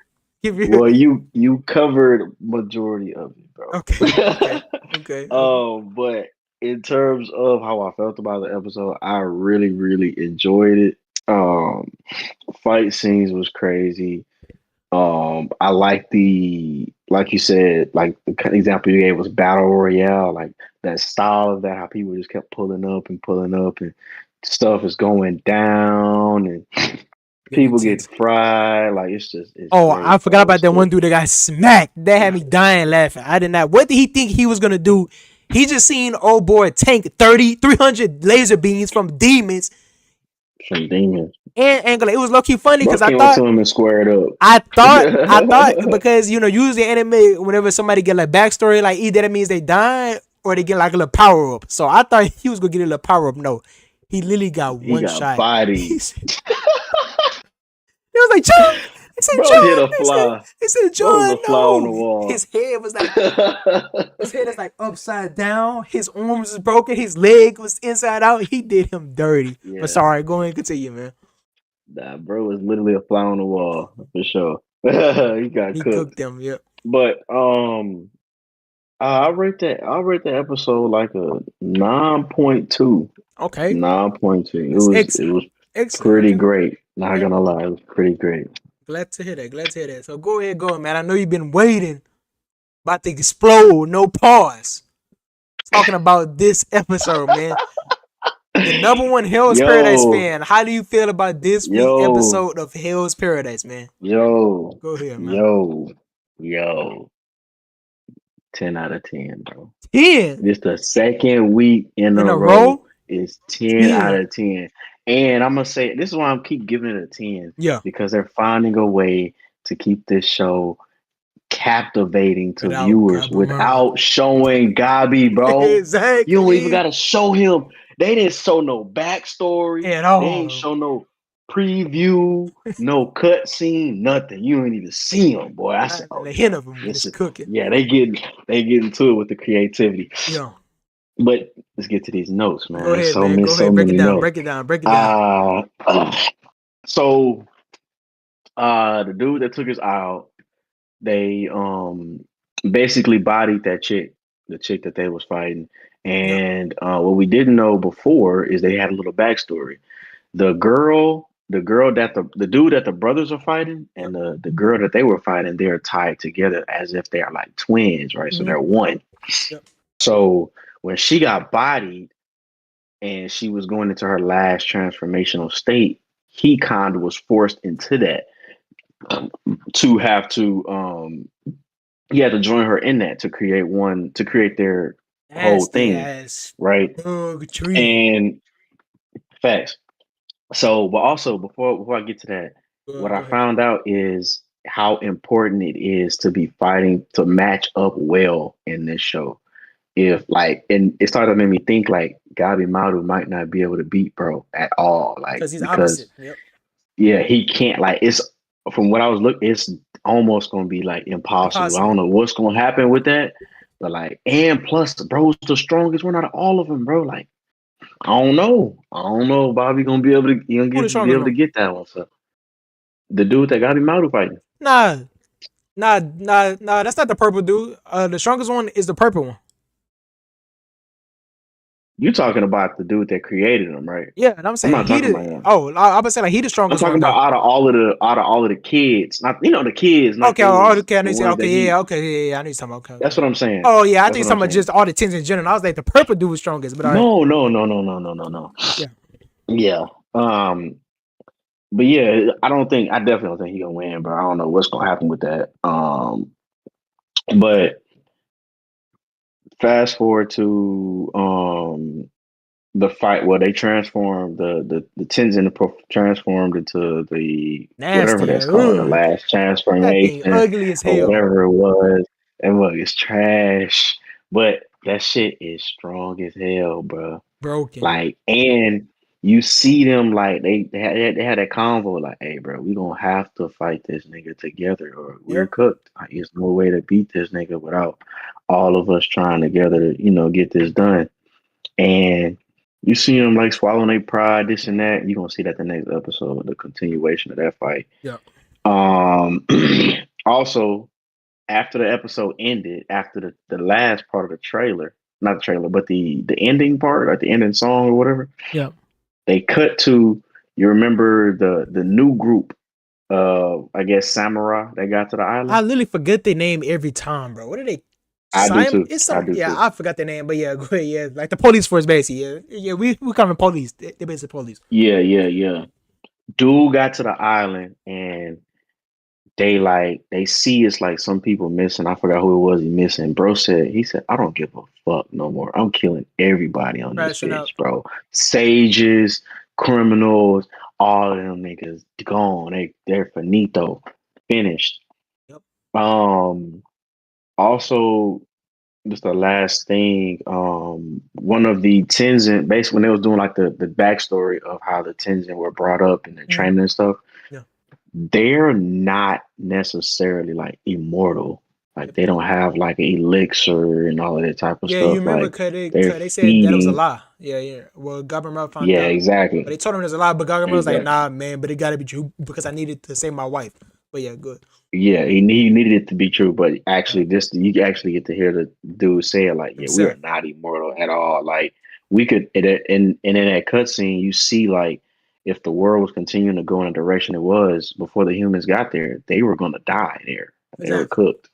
S2: Well, you covered majority of it, bro.
S1: Okay, okay.
S2: But in terms of how I felt about the episode, I really, really enjoyed it. Um, fight scenes was crazy. I like like you said, like the example you gave was battle royale, like that style of that, how people just kept pulling up, and stuff is going down, and
S1: Getting
S2: people get
S1: intense.
S2: fried. Like it's
S1: Oh, I
S2: great,
S1: forgot
S2: bro.
S1: about
S2: It's
S1: that one
S2: good.
S1: dude that got smacked. That had me dying laughing. I did not. What did he think he was gonna do? He just seen old boy tank 300 laser beams from demons
S2: Some demons.
S1: and Angela. It was low key funny
S2: Bro
S1: because I
S2: came up
S1: thought
S2: to him and squared up.
S1: I thought because usually anime whenever somebody get like backstory, like either that means they die or they get like a little power up. So I thought he was gonna get a little power up. No, he literally got
S2: He
S1: one
S2: got
S1: shot.
S2: bodied.
S1: He was like, John. He said,
S2: Bro hit
S1: John.
S2: a fly.
S1: He said,
S2: Bro was
S1: John,
S2: a fly on the
S1: no.
S2: wall.
S1: His head is like upside down. His arms was broken. His leg was inside out. He did him dirty. But
S2: Yeah.
S1: sorry, go ahead and continue, man.
S2: Nah, bro was literally a fly on the wall for sure. He got
S1: He
S2: cooked.
S1: cooked them. Yep.
S2: But I'll rate that episode like a 9.2.
S1: Okay.
S2: 9.2.
S1: That's
S2: It was
S1: excellent.
S2: pretty
S1: Okay.
S2: great. Not
S1: Yep.
S2: gonna lie, it was pretty great.
S1: Glad to hear that. Glad to hear that. So go ahead, go, man. I know you've been waiting. About to explode. No pause. Talking about this episode, man. The number one Hell's Paradise
S2: Yo,
S1: fan. How do you feel about this week
S2: yo,
S1: episode of Hell's Paradise, man?
S2: yo,
S1: Go ahead, man.
S2: yo, yo. 10 out of 10, bro.
S1: 10
S2: This the second week in
S1: in
S2: a
S1: a
S2: row.
S1: row.
S2: It's 10 out
S1: 10.
S2: of 10. And I'm gonna say this is why I'm keep giving it a 10.
S1: Yeah.
S2: Because they're finding a way to keep this show captivating to
S1: Without
S2: viewers
S1: Gabuman.
S2: without showing Gabi, bro. You don't even
S1: Exactly.
S2: gotta show him. They didn't show no backstory.
S1: At
S2: They ain't
S1: all.
S2: show no preview, no cutscene, nothing. You ain't even see him, boy. I
S1: Not
S2: said,
S1: even
S2: oh
S1: a
S2: yeah,
S1: hint of him when
S2: this
S1: it's
S2: is
S1: cooking.
S2: yeah. They getting to it with the creativity.
S1: Yeah.
S2: But let's get to these notes,
S1: Go
S2: man.
S1: ahead, man. Go
S2: So
S1: ahead. Break it
S2: many
S1: down.
S2: notes.
S1: Break it down. Break it down.
S2: So the dude that took his eye out, they basically bodied that chick, the chick that they was fighting.
S1: Yep.
S2: And what we didn't know before is they had a little backstory. The girl that the dude that the brothers are fighting
S1: Yep.
S2: and the girl that they were fighting, they're tied together as if they are like twins, right? So
S1: Mm-hmm.
S2: they're one.
S1: Yep.
S2: So when she got bodied and she was going into her last transformational state, he kind of was forced into that to have to he had to join her in that to create their whole
S1: Nasty
S2: thing,
S1: ass
S2: right?
S1: bug tree.
S2: And facts. So, but also before I get to that, what
S1: Go
S2: I
S1: ahead.
S2: found out is how important it is to be fighting to match up well in this show. If like, and it started to make me think like Gabi Maru might not be able to beat bro at all, like
S1: Because he's
S2: because
S1: opposite. Yep.
S2: yeah, he can't like it's from what I was looking, it's almost gonna be like impossible. I don't
S1: Impossible.
S2: know what's gonna happen with that, but like, and plus, bro's the strongest one out of all of them, bro. Like, I don't know. I don't know. if Bobby gonna be able to
S1: Who the
S2: be
S1: strongest
S2: able to
S1: one?
S2: get that one. So the dude that got him out of fighting.
S1: Nah. Nah. That's not the purple dude. The strongest one is the purple one.
S2: You talking about the dude that created him, right?
S1: Yeah, and I'm
S2: I'm
S1: saying
S2: not
S1: he
S2: talking about
S1: the.
S2: him.
S1: Oh, I was saying like he the
S2: I'm
S1: strongest
S2: talking
S1: one
S2: about
S1: though.
S2: out of all of the kids. Not the kids, not
S1: Okay, okay, I
S2: the
S1: need to say
S2: ones that
S1: okay,
S2: he.
S1: yeah, okay, yeah, I need to talk about okay,
S2: That's
S1: okay.
S2: what I'm saying.
S1: Oh yeah, I think
S2: That's
S1: he's
S2: what I'm
S1: talking about
S2: saying.
S1: just all the tens in general. I was like the purple dude was strongest, but all right.
S2: No.
S1: Yeah.
S2: Yeah. But yeah, I definitely don't think he gonna win, but I don't know what's gonna happen with that. But fast forward to the fight where they transformed the Tenzin transformed into the whatever
S1: Nasty.
S2: that's called, the
S1: Ugh.
S2: last
S1: That thing
S2: transformation
S1: ugly as
S2: or
S1: hell.
S2: whatever it was. And look, it's trash, but that shit is strong as hell, bro.
S1: Broken.
S2: Like, and you see them like they had that convo like, hey, bro, we gonna have to fight this nigga together or we're
S1: Yep.
S2: cooked. Like, there's no way to beat this nigga without all of us trying together to get this done. And you see them like swallowing their pride, this and that. You're gonna see that the next episode, the continuation of that fight.
S1: Yep.
S2: Um, also, after the episode ended, after the last part of the trailer, not the trailer, but the ending part, like the ending song or whatever,
S1: Yep.
S2: they cut to, you remember the new group of, I guess, samurai that got to the
S1: I
S2: island?
S1: literally forget their name every time, bro. What are they?
S2: I do
S1: Simon?
S2: too.
S1: It's
S2: I
S1: some.
S2: do
S1: Yeah,
S2: too.
S1: I forgot their name, but yeah, go ahead, yeah, like the police force, basically. Yeah, yeah. We call them police. They basically police.
S2: Yeah, yeah, yeah. Dude got to the island and they see it's like some people missing. I forgot who it was he missing. Bro said, he said, I don't give a fuck no more. I'm killing everybody on this
S1: Crashing out.
S2: bitch, bro. Sages, criminals, all of them niggas gone. They're finito. Finished.
S1: Yep.
S2: Also, just the last thing, one of the Tenzin, basically when they was doing like the backstory of how the Tenzin were brought up and their
S1: Mm,
S2: training and stuff,
S1: yeah.
S2: they're not necessarily like immortal. Like
S1: Yep.
S2: they don't have like an elixir and all of that type of
S1: Yeah, you
S2: stuff.
S1: remember?
S2: Like
S1: Cause they,
S2: they're
S1: cause they said that it was a
S2: feeding.
S1: lie. Yeah, yeah. Well, Gargamel found
S2: Yeah,
S1: out, but
S2: exactly.
S1: they told him there's a lie. But Gargamel was like,
S2: Exactly.
S1: "Nah, man, but it gotta be true because I needed to save my wife." But yeah, good.
S2: Yeah, he needed it to be true, but
S1: Yeah,
S2: actually, this you actually get to hear the dude say it like, "Yeah, we are
S1: himself.
S2: not immortal at all." Like we could, and in that cutscene, you see like if the world was continuing to go in the direction it was before the humans got there, they were going to die there. They were
S1: Exactly.
S2: cooked,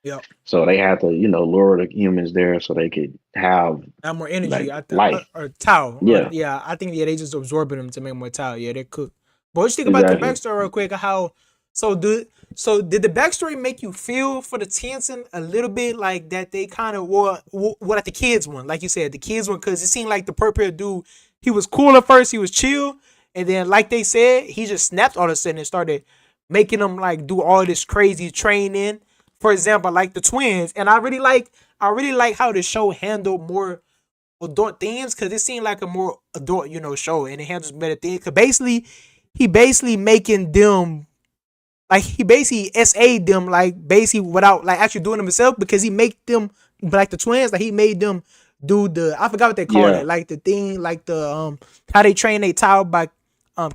S1: Yep.
S2: so they had to, lure the humans there so they could have
S1: Have more energy.
S2: like life.
S1: Or Tau. Or
S2: Yeah,
S1: yeah, I think yeah they just absorbing them to make more Tau. Yeah, they cook. But what you think about the
S2: exactly.
S1: backstory real quick? How so did the backstory make you feel for the Tansen a little bit like that they kind of were what like the kids one, like you said, the kids one, because it seemed like the purple dude, he was cool at first, he was chill, and then like they said, he just snapped all of a sudden and started making them like do all this crazy training. For example, like the twins, and I really like how the show handled more adult themes because it seemed like a more adult, show, and it handles better things. Cause basically, he basically making them like he basically SA'd them like basically without like actually doing them himself because he make them like the twins, like he made them do the I forgot what they call it,
S2: Yeah.
S1: like the thing, like the how they train their child by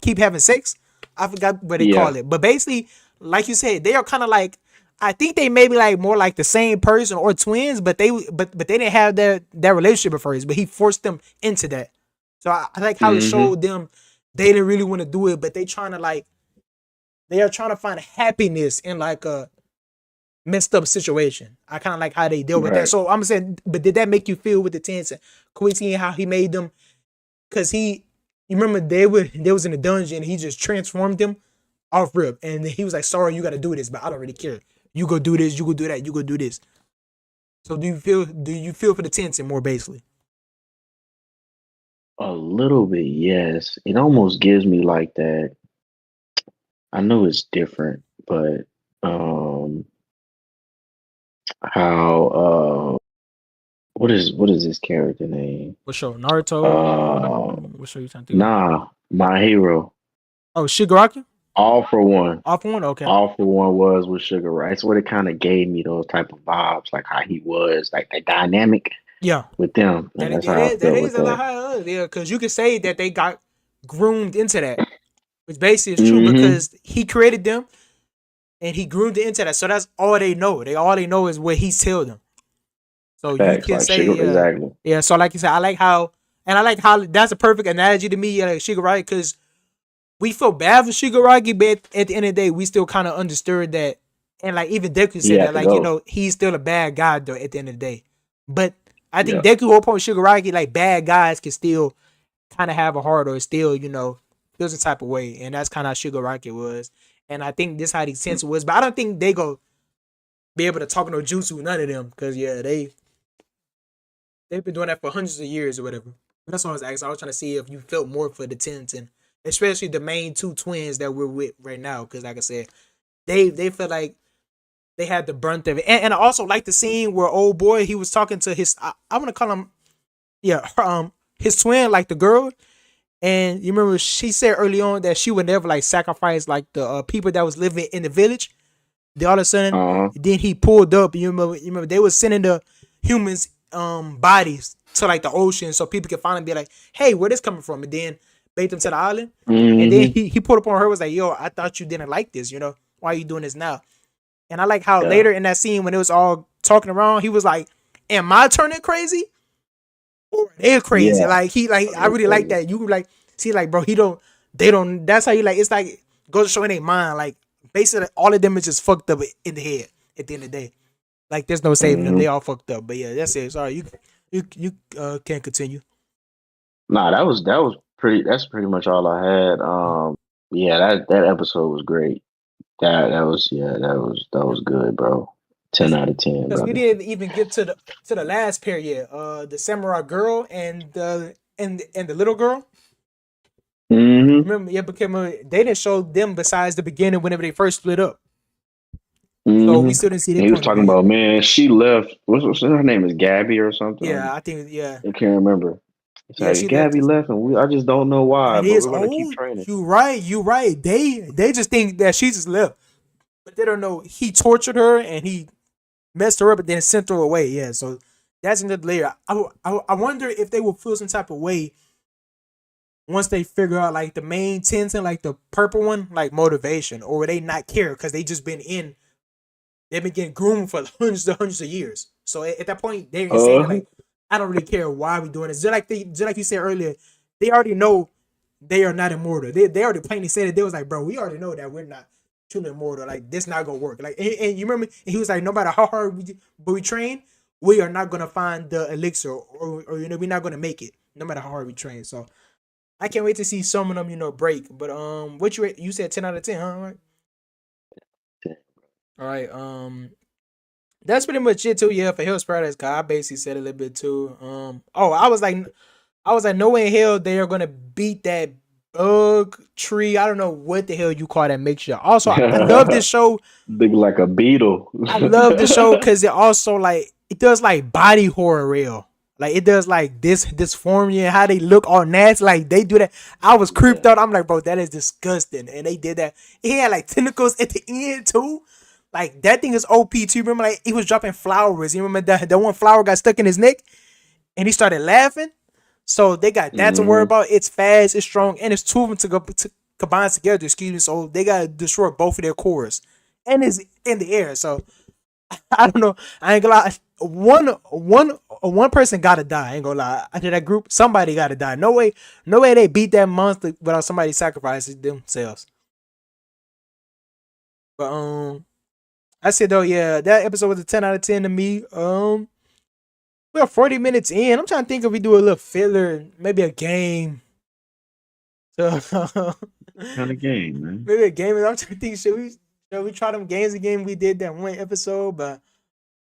S1: keep having sex. I forgot what they call
S2: Yeah.
S1: it. But basically, like you said, they are kind of like I think they may be like more like the same person or twins, but they didn't have that relationship at first. But he forced them into that. So I like how it
S2: Hmm.
S1: showed them they didn't really want to do it, but they are trying to find happiness in like a messed up situation. I kind of like how they deal with that.
S2: Right.
S1: So I'm saying, but did that make you feel with the Tense? Could we see how he made them? Cause you remember they was in the dungeon. And he just transformed them off rip, and he was like, "Sorry, you got to do this, but I don't really care. You go do this. You go do that. You go do this." So do you feel for the Tense more basically?
S2: A little bit, yes. It almost gives me like that. I know it's different, but um how what is this character name?
S1: What show? Naruto.
S2: Uh
S1: What show you trying to think of?
S2: nah, My Hero.
S1: Oh, Shigaraki.
S2: All for One.
S1: Off one. Okay.
S2: All for One was with Sugar Ray. That's what it kind of gave me those type of vibes, like how he was, like that dynamic
S1: Yeah.
S2: with them. And
S1: That is,
S2: that's
S1: that
S2: how I
S1: is, that
S2: felt
S1: is
S2: with
S1: a lot
S2: that.
S1: higher. Yeah, because you could say that they got groomed into that, which basically is true
S2: Hmm.
S1: because he created them and he groomed it into that. So that's all they know. All they know is what he tell them. So you
S2: Facts,
S1: can
S2: like
S1: say,
S2: Sugar, exactly.
S1: yeah. So like you said, I like how that's a perfect analogy to me, like Shigaraki, because we feel bad for Shigaraki, but at the end of the day, we still kind of understood that, and like even Deku
S2: He
S1: said
S2: had
S1: that,
S2: to
S1: like
S2: go.
S1: he's still a bad guy though. At the end of the day, but I think
S2: Yeah.
S1: Deku whole point with Shigaraki, like bad guys can still kind of have a heart or still, feels a type of way. And that's kind of how Shigaraki was. And I think this how the sense was. But I don't think they go be able to talk no jutsu, none of them. Because yeah, they've been doing that for hundreds of years or whatever. That's what I was asking. I was trying to see if you felt more for the Tenzin, especially the main two twins that we're with right now. Because like I said, they felt like they had the brunt of it, and I also like the scene where old boy he was talking to his. I want to call him his twin, like the girl. And you remember she said early on that she would never like sacrifice like the people that was living in the village. Then all of a sudden,
S2: Uh-huh.
S1: then he pulled up. You remember they was sending the humans bodies to like the ocean so people could finally be like, hey, where this coming from? And then bait them to the island. And then
S2: Hmm.
S1: he pulled up on her was like, yo, I thought you didn't like this. Why are you doing this now? And I like how
S2: Yeah.
S1: later in that scene when it was all talking around, he was like, am I turning crazy? They're crazy.
S2: Yeah.
S1: Like I really like that. You like see like bro, they don't that's how you like it's like goes to show in their mind. Like basically all of them is just fucked up in the head at the end of the day. Like there's no saving them.
S2: Hmm.
S1: They all fucked up. But yeah, that's it. Sorry, you can't continue.
S2: Nah, that was pretty. That's pretty much all I had. Yeah, that episode was great. That was yeah, that was good, bro. 10 out of 10,
S1: Because we
S2: brother.
S1: didn't even get to the last period. The samurai girl and the little girl.
S2: Hmm.
S1: Remember, yeah, became they didn't show them besides the beginning whenever they first split up. So we
S2: Hmm.
S1: still didn't see their
S2: He was
S1: point of
S2: talking
S1: view yet.
S2: about, man, she left. What's her name? Is Gabby or something?
S1: Yeah, I think yeah.
S2: I can't remember. It's
S1: Yeah,
S2: like
S1: she left
S2: Gabby
S1: us.
S2: left, and I just don't know why,
S1: That
S2: but
S1: is
S2: we're gonna keep
S1: old.
S2: training.
S1: You right. You right. They just think that she just left, but they don't know he tortured her and he messed her up and then sent her away. Yeah, so that's another layer. I wonder if they will feel some type of way once they figure out like the main Tenzin, like the purple one, like motivation, or will they not care because they've been getting groomed for hundreds of years. So at that point, they're saying
S2: Uh,
S1: like, I don't really care why we doing this. Just like you said earlier, they already know they are not immortal. They already plainly said it. They was like, bro, we already know that we're not truly immortal. Like this not gonna work. Like and you remember, and he was like, no matter how hard we train, we are not gonna find the elixir, or we're not gonna make it, no matter how hard we train. So I can't wait to see some of them, break. But what you said 10 out of 10, huh? All right. All right. That's pretty much it too. Yeah, for Hell's Paradise, 'cause I basically said a little bit too. Oh, I was like, no way in hell they are gonna beat that bug tree. I don't know what the hell you call that mixture. Also, I love this show.
S2: Big like a beetle.
S1: I love the show because it also like it does like body horror real. Like it does like this dysphoria and how they look all nasty. Like they do that. I was creeped
S2: Yeah.
S1: out. I'm like, bro, that is disgusting. And they did that. It had like tentacles at the end too. Like that thing is OP too. Remember, like he was dropping flowers. You remember that one flower got stuck in his neck and he started laughing. So they got that to worry
S2: Hmm.
S1: about. It's fast, it's strong, and it's two of them to go to combine together. Excuse me. So they gotta destroy both of their cores, and it's in the air. So I don't know. I ain't gonna lie. One person gotta die. I ain't gonna lie. After that group, somebody gotta die. No way they beat that monster without somebody sacrificing themselves. But I said though, yeah, that episode was a 10 out of 10 to me. We're 40 minutes in. I'm trying to think if we do a little filler, maybe a game. So
S2: Kind of game, man.
S1: maybe a game. I'm trying to think, should we try them games again? We did that one episode, but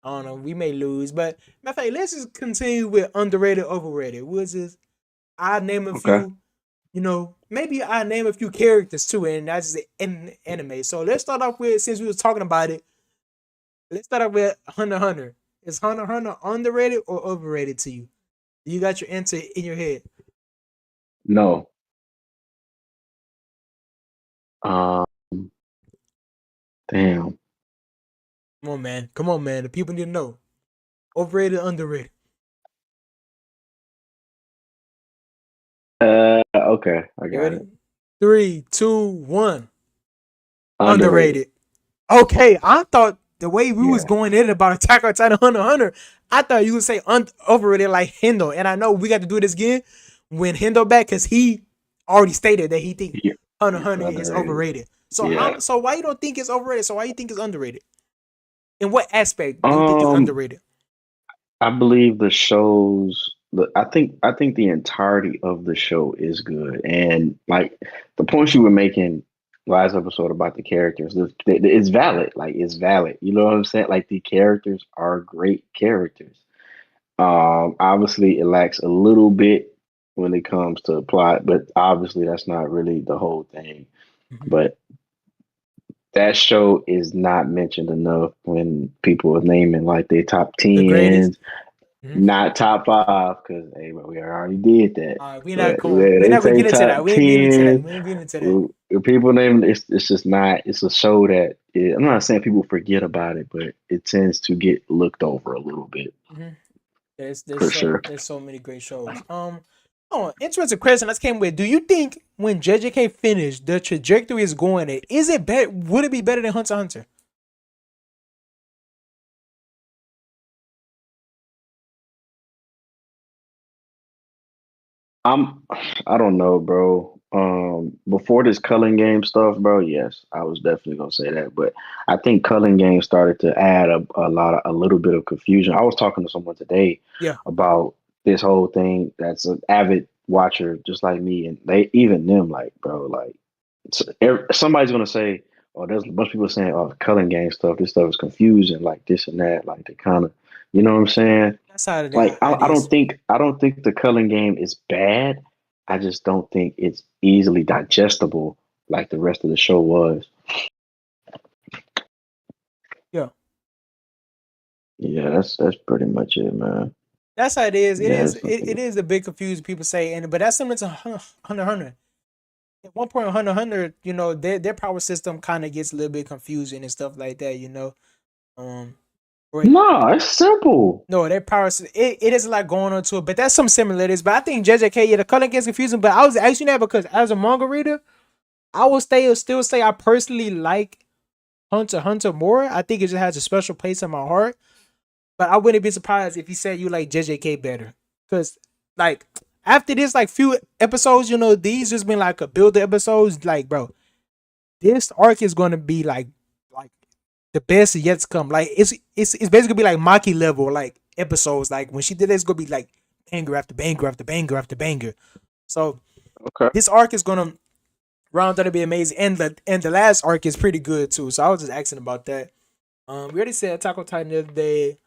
S1: I don't know. We may lose. But matter of fact, let's just continue with underrated, overrated. We'll just I name a
S2: Okay.
S1: few, maybe I name a few characters too, and that's in anime. So let's start off with since we was talking about it. Let's start off with Hunter x Hunter. Is Hunter x Hunter underrated or overrated to you? You got your answer in your head.
S2: No. Um. Damn.
S1: Come on, man. Come on, man. The people need to know. Overrated, underrated.
S2: Okay, I
S1: You
S2: got
S1: ready?
S2: it.
S1: 3, 2, 1.
S2: Underrated.
S1: Underrated. Okay, I thought the way we was
S2: Yeah.
S1: going in about Attack on Titan, Hunter x Hunter, I thought you would say overrated like Hendo. And I know we got to do this again when Hendo back because he already stated that he think
S2: Yeah.
S1: Hunter x
S2: It's
S1: Hunter is
S2: underrated.
S1: overrated. So
S2: Yeah.
S1: so why you don't think it's overrated? So why you think it's underrated? In what aspect do you think it's
S2: Um.
S1: underrated?
S2: I believe the shows. I think the entirety of the show is good, and like the points you were making last episode about the characters, it's valid. Like it's valid. You know what I'm saying? Like the characters are great characters. Obviously, it lacks a little bit. when it comes to plot, but obviously that's not really the whole thing.
S1: Mhm.
S2: But that show is not mentioned enough when people are naming like their top
S1: The greatest.
S2: tens,
S1: Mhm.
S2: not top five, because hey, but we already did that.
S1: All right, we not
S2: But
S1: going.
S2: yeah,
S1: We're
S2: they
S1: not gonna
S2: say
S1: get into that.
S2: top
S1: We ain't getting into that.
S2: 10.
S1: We ain't getting into that.
S2: If people name it's just not. It's a show that I'm not saying people forget about it, but it tends to get looked over a little bit
S1: Mhm.
S2: for sure.
S1: There's so many great shows. Oh, interesting question. I just came with. Do you think when JJK finished, the trajectory is going? Is it better? Would it be better than Hunter x Hunter?
S2: I'm I don't know, bro. Before this culling game stuff, bro, yes, I was definitely gonna say that. But I think culling game started to add a little bit of confusion. I was talking to someone today
S1: Yeah.
S2: about this whole thing that's an avid watcher just like me, and they even them like, bro, like somebody's gonna say, oh, there's a bunch of people saying, oh, the culling game stuff, this stuff is confusing, like this and that, like they kind of, you know what I'm saying?
S1: That's how
S2: Like
S1: it is.
S2: I don't think the culling game is bad. I just don't think it's easily digestible like the rest of the show was.
S1: Yeah.
S2: Yeah, that's pretty much it, man.
S1: That's how it is.
S2: Yeah,
S1: It is a bit confused. People say, but that's similar to Hunter x Hunter. At one point, Hunter x Hunter, their power system kind of gets a little bit confusing and stuff like that. Um, or
S2: no, it's simple.
S1: no, their power it is a lot going on to it, but that's some similarities. But I think JJK, yeah, the color gets confusing. But I was actually that because as a manga reader, I will still say I personally like Hunter x Hunter more. I think it just has a special place in my heart. But I wouldn't be surprised if he said you like JJK better. Cause like after this like few episodes, these just been like a builder episodes. Like, bro, this arc is gonna be like the best yet to come. Like it's basically be like Maki level like episodes. Like when she did it, it's gonna be like banger after banger after banger after banger. So
S2: Okay.
S1: this arc is gonna round out to be amazing. And the last arc is pretty good too. So I was just asking about that. We already said Attack on Titan the other day.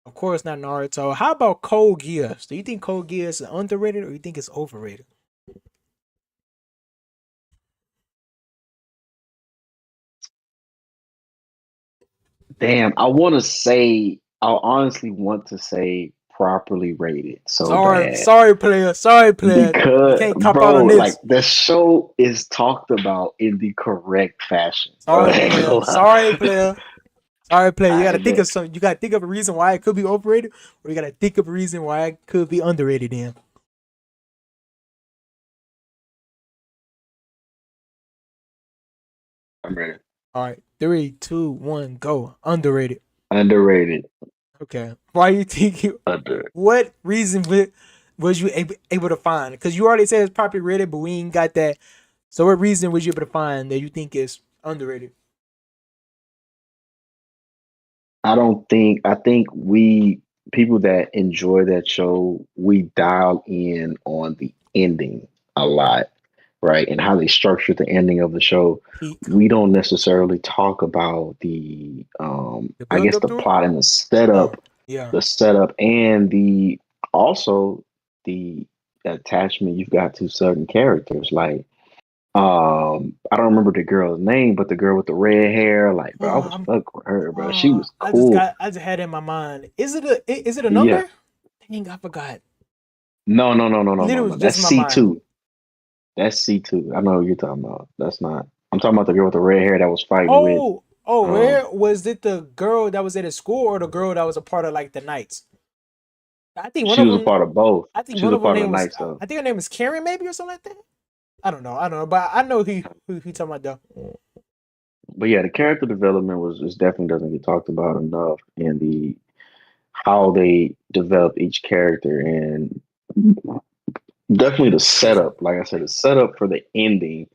S1: Of course, not Naruto. How about Code Geass? Do you think Code Geass is underrated or you think it's overrated?
S2: Damn, I honestly want to say properly rated so
S1: Sorry,
S2: bad.
S1: sorry, player. Sorry, player. You
S2: Because,
S1: can't cop out
S2: bro,
S1: on
S2: like
S1: this.
S2: the show is talked about in the correct fashion, bro.
S1: Sorry, player. Sorry, player. Sorry, player. You gotta
S2: I
S1: think
S2: bet.
S1: of some. You gotta think of a reason why it could be overrated, or you gotta think of a reason why it could be underrated. Then,
S2: I'm ready.
S1: all right, 3, 2, 1, go. Underrated.
S2: Underrated.
S1: Okay. Why you think you?
S2: Under.
S1: What reason was you able to find? Because you already said it's properly rated, but we ain't got that. So, what reason was you able to find that you think is underrated?
S2: I think we people that enjoy that show, we dial in on the ending a lot, right? And how they structured the ending of the show.
S1: Peak.
S2: We don't necessarily talk about
S1: The
S2: I
S1: build
S2: guess
S1: up
S2: the
S1: to it.
S2: plot and
S1: Oh, yeah.
S2: the setup and the also the attachment you've got to certain characters. Like I don't remember the girl's name, but the girl with the red hair, like bro, I
S1: Oh,
S2: was stuck with her, bro. She was
S1: I
S2: cool.
S1: just had it in my mind. Is it a
S2: Yeah.
S1: number? Dang, I forgot.
S2: No.
S1: Literally
S2: That's
S1: just in my mind.
S2: C2. That's C2. I know what you're talking about. That's not. I'm talking about the girl with the red hair that was fighting with. Um,
S1: Where was it? The girl that was at a school or the girl that was a part of like the Knights? I think one
S2: she
S1: of
S2: was a
S1: them.
S2: part of both.
S1: I think
S2: She was
S1: one
S2: a
S1: of them
S2: part of the
S1: name was.
S2: Knights though.
S1: I think her name is Karen, maybe or something like that. I don't know, but I know who talking about though.
S2: But yeah, the character development was just definitely doesn't get talked about enough, and the how they develop each character, and definitely the
S1: Excuse me.
S2: setup. Like I said, the setup for the ending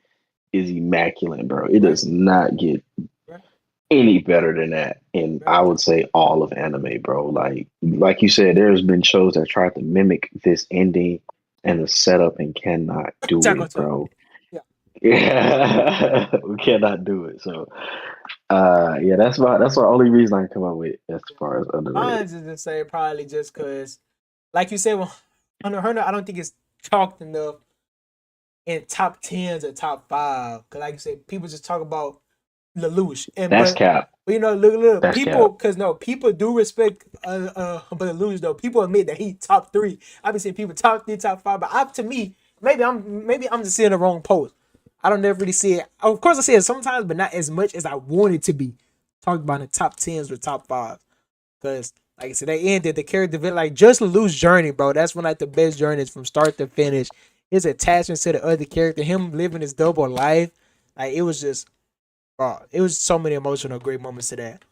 S2: is immaculate, bro. It
S1: Right,
S2: does not get
S1: right,
S2: any better than that. And I
S1: right.
S2: would say all of anime, bro. Like you said, there's been shows that tried to mimic this ending and the setup and cannot do
S1: Attack on
S2: it,
S1: Titan.
S2: bro.
S1: Yeah.
S2: Yeah, we cannot do it. So, yeah, that's my only reason I can come up with as far as underrated.
S1: Mine's is to say probably just because, like you said, well, Hunter x Hunter, I don't think it's talked enough in top tens or top five. Cause like you said, people just talk about Lelouch, and
S2: That's cap.
S1: but you know, look,
S2: That's
S1: people,
S2: cap.
S1: cause no, people do respect but Lelouch though. People admit that he top three. I've been seeing people top three, top five, but to me, maybe I'm just seeing the wrong post. I don't never really see it. Of course, I see it sometimes, but not as much as I want it to be talked about in the top tens or top fives. Cause like I said, they ended the character development, like just Lelouch's journey, bro. That's when like the best journey is from start to finish. His attachment to the other character, him living his double life, like it was just, it was so many emotional great moments to that.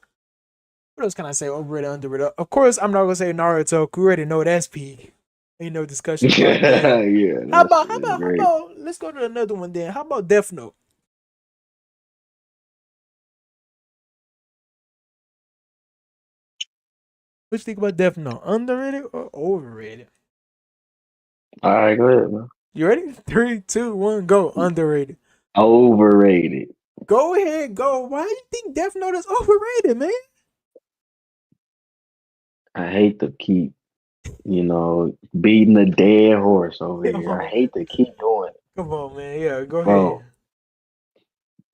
S1: What else can I say? Overrated, underrated. Of course, I'm not gonna say Naruto. We already know that's peak. Ain't no discussion about that.
S2: Yeah,
S1: How
S2: that's
S1: about how about how
S2: great.
S1: about let's go to another one then. How about Death Note? What you think about Death Note? Underrated or overrated?
S2: All right, go ahead, man.
S1: You ready? 3, 2, 1, go. Underrated.
S2: Overrated.
S1: Go ahead, go. Why do you think Death Note is overrated, man?
S2: I hate to keep, beating a dead horse over
S1: Come
S2: here. I
S1: on, man.
S2: hate to keep doing it.
S1: Come on, man. Yeah, go
S2: Bro,
S1: ahead.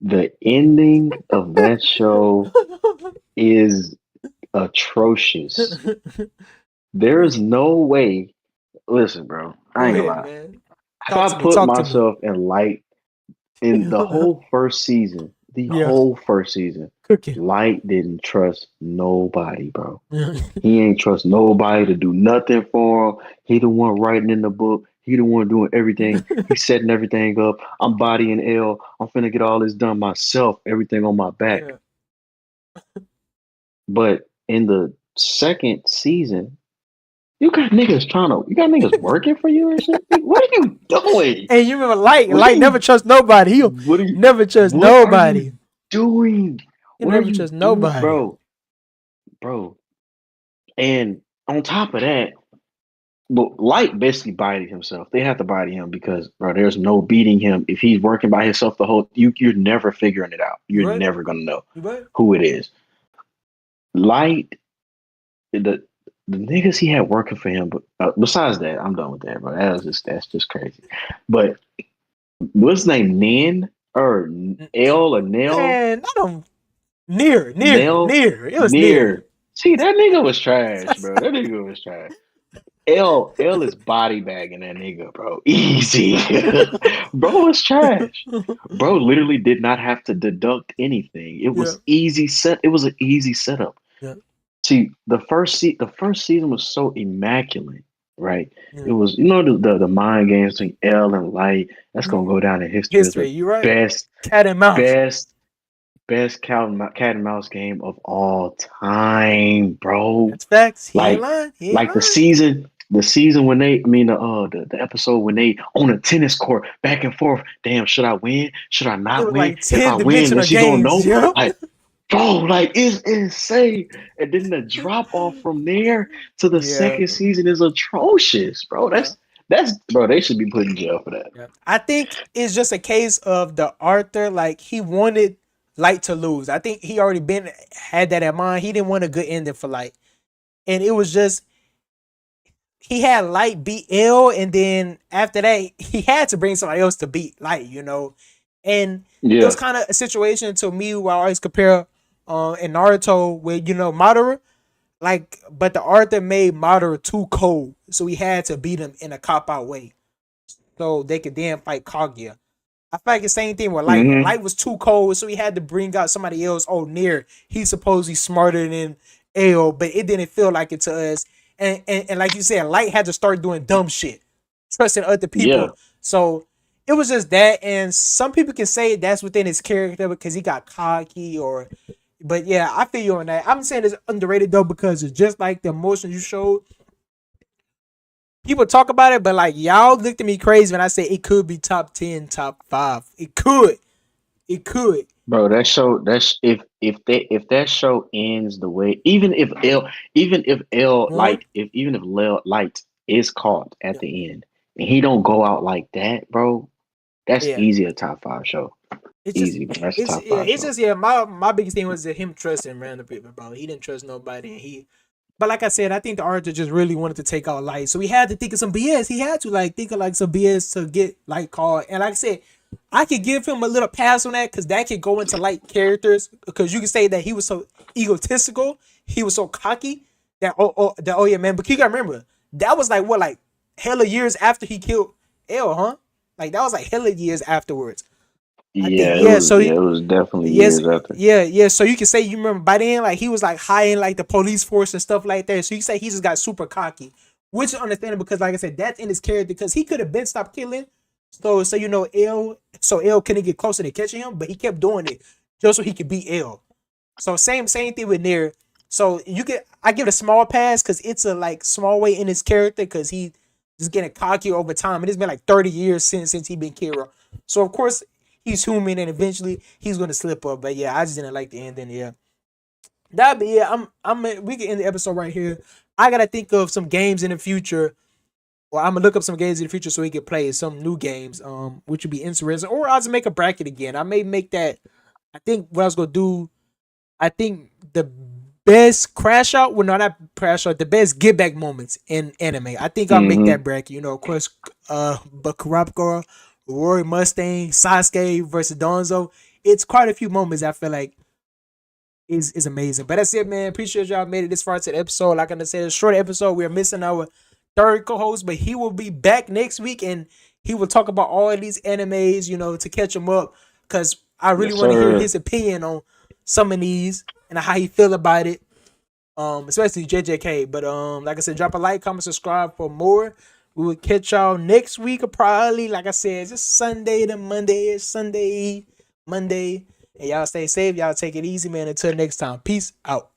S2: the ending of that show is atrocious. There is no way. Listen, bro, I
S1: Go
S2: ain't gonna
S1: ahead,
S2: lie.
S1: man.
S2: If
S1: Talk
S2: I
S1: to me.
S2: put
S1: Talk to me.
S2: myself in Light in the whole first season,
S1: Yeah, cooking.
S2: Light didn't trust nobody, bro. He ain't trust nobody to do nothing for him. He the one writing in the book. He the one doing everything. He's setting everything up. I'm bodying L. I'm finna get all this done myself. Everything on my back.
S1: Yeah.
S2: But in the second season, you got niggas working for you and shit. What are you doing?
S1: And you remember Light?
S2: What are
S1: Light never
S2: you?
S1: trust nobody. He'll
S2: What are you?
S1: never trust
S2: What are you
S1: nobody.
S2: doing?
S1: He
S2: What are
S1: never
S2: you
S1: trust
S2: doing,
S1: nobody.
S2: bro? And on top of that, but Light basically bodied himself. They have to body him because, bro, there's no beating him. If he's working by himself the whole, you're never figuring it out.
S1: You
S2: You're
S1: right?
S2: never gonna know
S1: You right?
S2: who it is. Light, the the niggas he had working for him. But besides that, I'm done with that, bro. That's just crazy. But what's his name? Nin or L or Nell?
S1: Man, I don't. Near, near,
S2: Nell?
S1: near. It was near.
S2: Near. See, that nigga was trash, bro. That nigga was trash. L is body bagging that nigga, bro. Easy. Bro was trash. Bro literally did not have to deduct anything. It
S1: Yeah,
S2: was it was an easy setup.
S1: yeah,
S2: See, the first season was so immaculate, right?
S1: yeah.
S2: It was, the mind games between L and Light. That's gonna go down in history as
S1: History.
S2: the
S1: You right?
S2: best,
S1: Cat and mouse.
S2: best, best cat and mouse game of all time, bro.
S1: That's facts. He ain't
S2: Like,
S1: lying. He ain't
S2: like
S1: lying.
S2: the season when the episode when they on a tennis court back and forth. Damn, should I win? Should I
S1: It
S2: not
S1: was
S2: win?
S1: like
S2: If I
S1: 10
S2: win, then
S1: dimensional
S2: she gonna
S1: games.
S2: know.
S1: Yep.
S2: Like, bro, like it's insane. And then the drop off from there to the
S1: Yeah.
S2: second season is atrocious, bro.
S1: Yeah.
S2: That's bro. They should be put in jail for that.
S1: Yeah. I think it's just a case of the Arthur, like he wanted Light to lose. I think he already been had that in mind. He didn't want a good ending for Light. And it was just he had Light beat L, and then after that, he had to bring somebody else to beat Light. And it was
S2: Yeah,
S1: kind of a situation to me where I always compare in Naruto with, Madara. Like, but the Arthur made Madara too cold, so he had to beat him in a cop out way, so they could then fight Kaguya. I feel like the same thing with Light.
S2: hmm
S1: Light was too cold, so he had to bring out somebody else. Oh, near. He's supposedly smarter than L, but it didn't feel like it to us. And like you said, Light had to start doing dumb shit, trusting other
S2: yeah,
S1: people. So it was just that. And some people can say that's within his character because he got cocky or. But yeah, I feel you on that. I'm saying it's underrated though because it's just like the emotion you showed. People talk about it, but like y'all looked at me crazy when I said it could be top 10, top five. It could. It could.
S2: bro. That show. That's if that show ends the way,
S1: One.
S2: even if Light is caught at
S1: Yeah.
S2: the end and he don't go out like that, bro. That's
S1: Yeah.
S2: easy a top five show.
S1: It's just
S2: Easy, bro. That's a
S1: it's
S2: top
S1: yeah,
S2: five
S1: it's
S2: show.
S1: just yeah, my biggest thing was that him trusting random people, bro. He didn't trust nobody and he But like I said, I think the Archer just really wanted to take out Light, so he had to think of some BS. He had to like think of like some BS to get Light called. And like I said, I could give him a little pass on that because that could go into Light characters. Because you could say that he was so egotistical, he was so cocky that oh yeah man. But you gotta remember that was like what like hella years after he killed L, huh? Like that was like hella years afterwards. I think
S2: Yeah, it
S1: yeah.
S2: was.
S1: So
S2: Yeah, it was definitely
S1: yes,
S2: years after.
S1: yeah. So you can say you remember by then, like he was like high in like the police force and stuff like that. So you say he just got super cocky, which is understandable because, like I said, that's in his character because he could have been stopped killing. So you know, L couldn't get closer to catching him, but he kept doing it just so he could beat L. So same thing with Nair. So I give it a small pass because it's a like small way in his character because he just getting cocky over time. And it's been like 30 years since he been Kira. So of course he's human and eventually he's gonna slip up. But yeah, I just didn't like the ending. Yeah, that. But yeah, we can end the episode right here. I gotta think of some games in the future. Or I'm gonna look up some games in the future so we can play some new games, which would be interesting. Or I'll just make a bracket again. I may make that. I think what I was gonna do. I think the best crash out, well, not crash out, the best get back moments in anime. I think I'll make
S2: Hmm.
S1: that bracket. You know, of course, but Kurapika, Rory Mustang, Sasuke versus Donzo. It's quite a few moments I feel like is amazing. But that's it, man. Appreciate y'all made it this far to the episode. Like I said, a short episode. We're missing our third co-host, but he will be back next week and he will talk about all of these animes, you know, to catch him up. Cause I really
S2: Yes,
S1: want to hear
S2: sir.
S1: his opinion on some of these and how he feel about it. Especially JJK. But like I said, drop a like, comment, subscribe for more. We will catch y'all next week, or probably, like I said, just Sunday to Monday, Monday. And y'all stay safe. Y'all take it easy, man. Until next time. Peace out.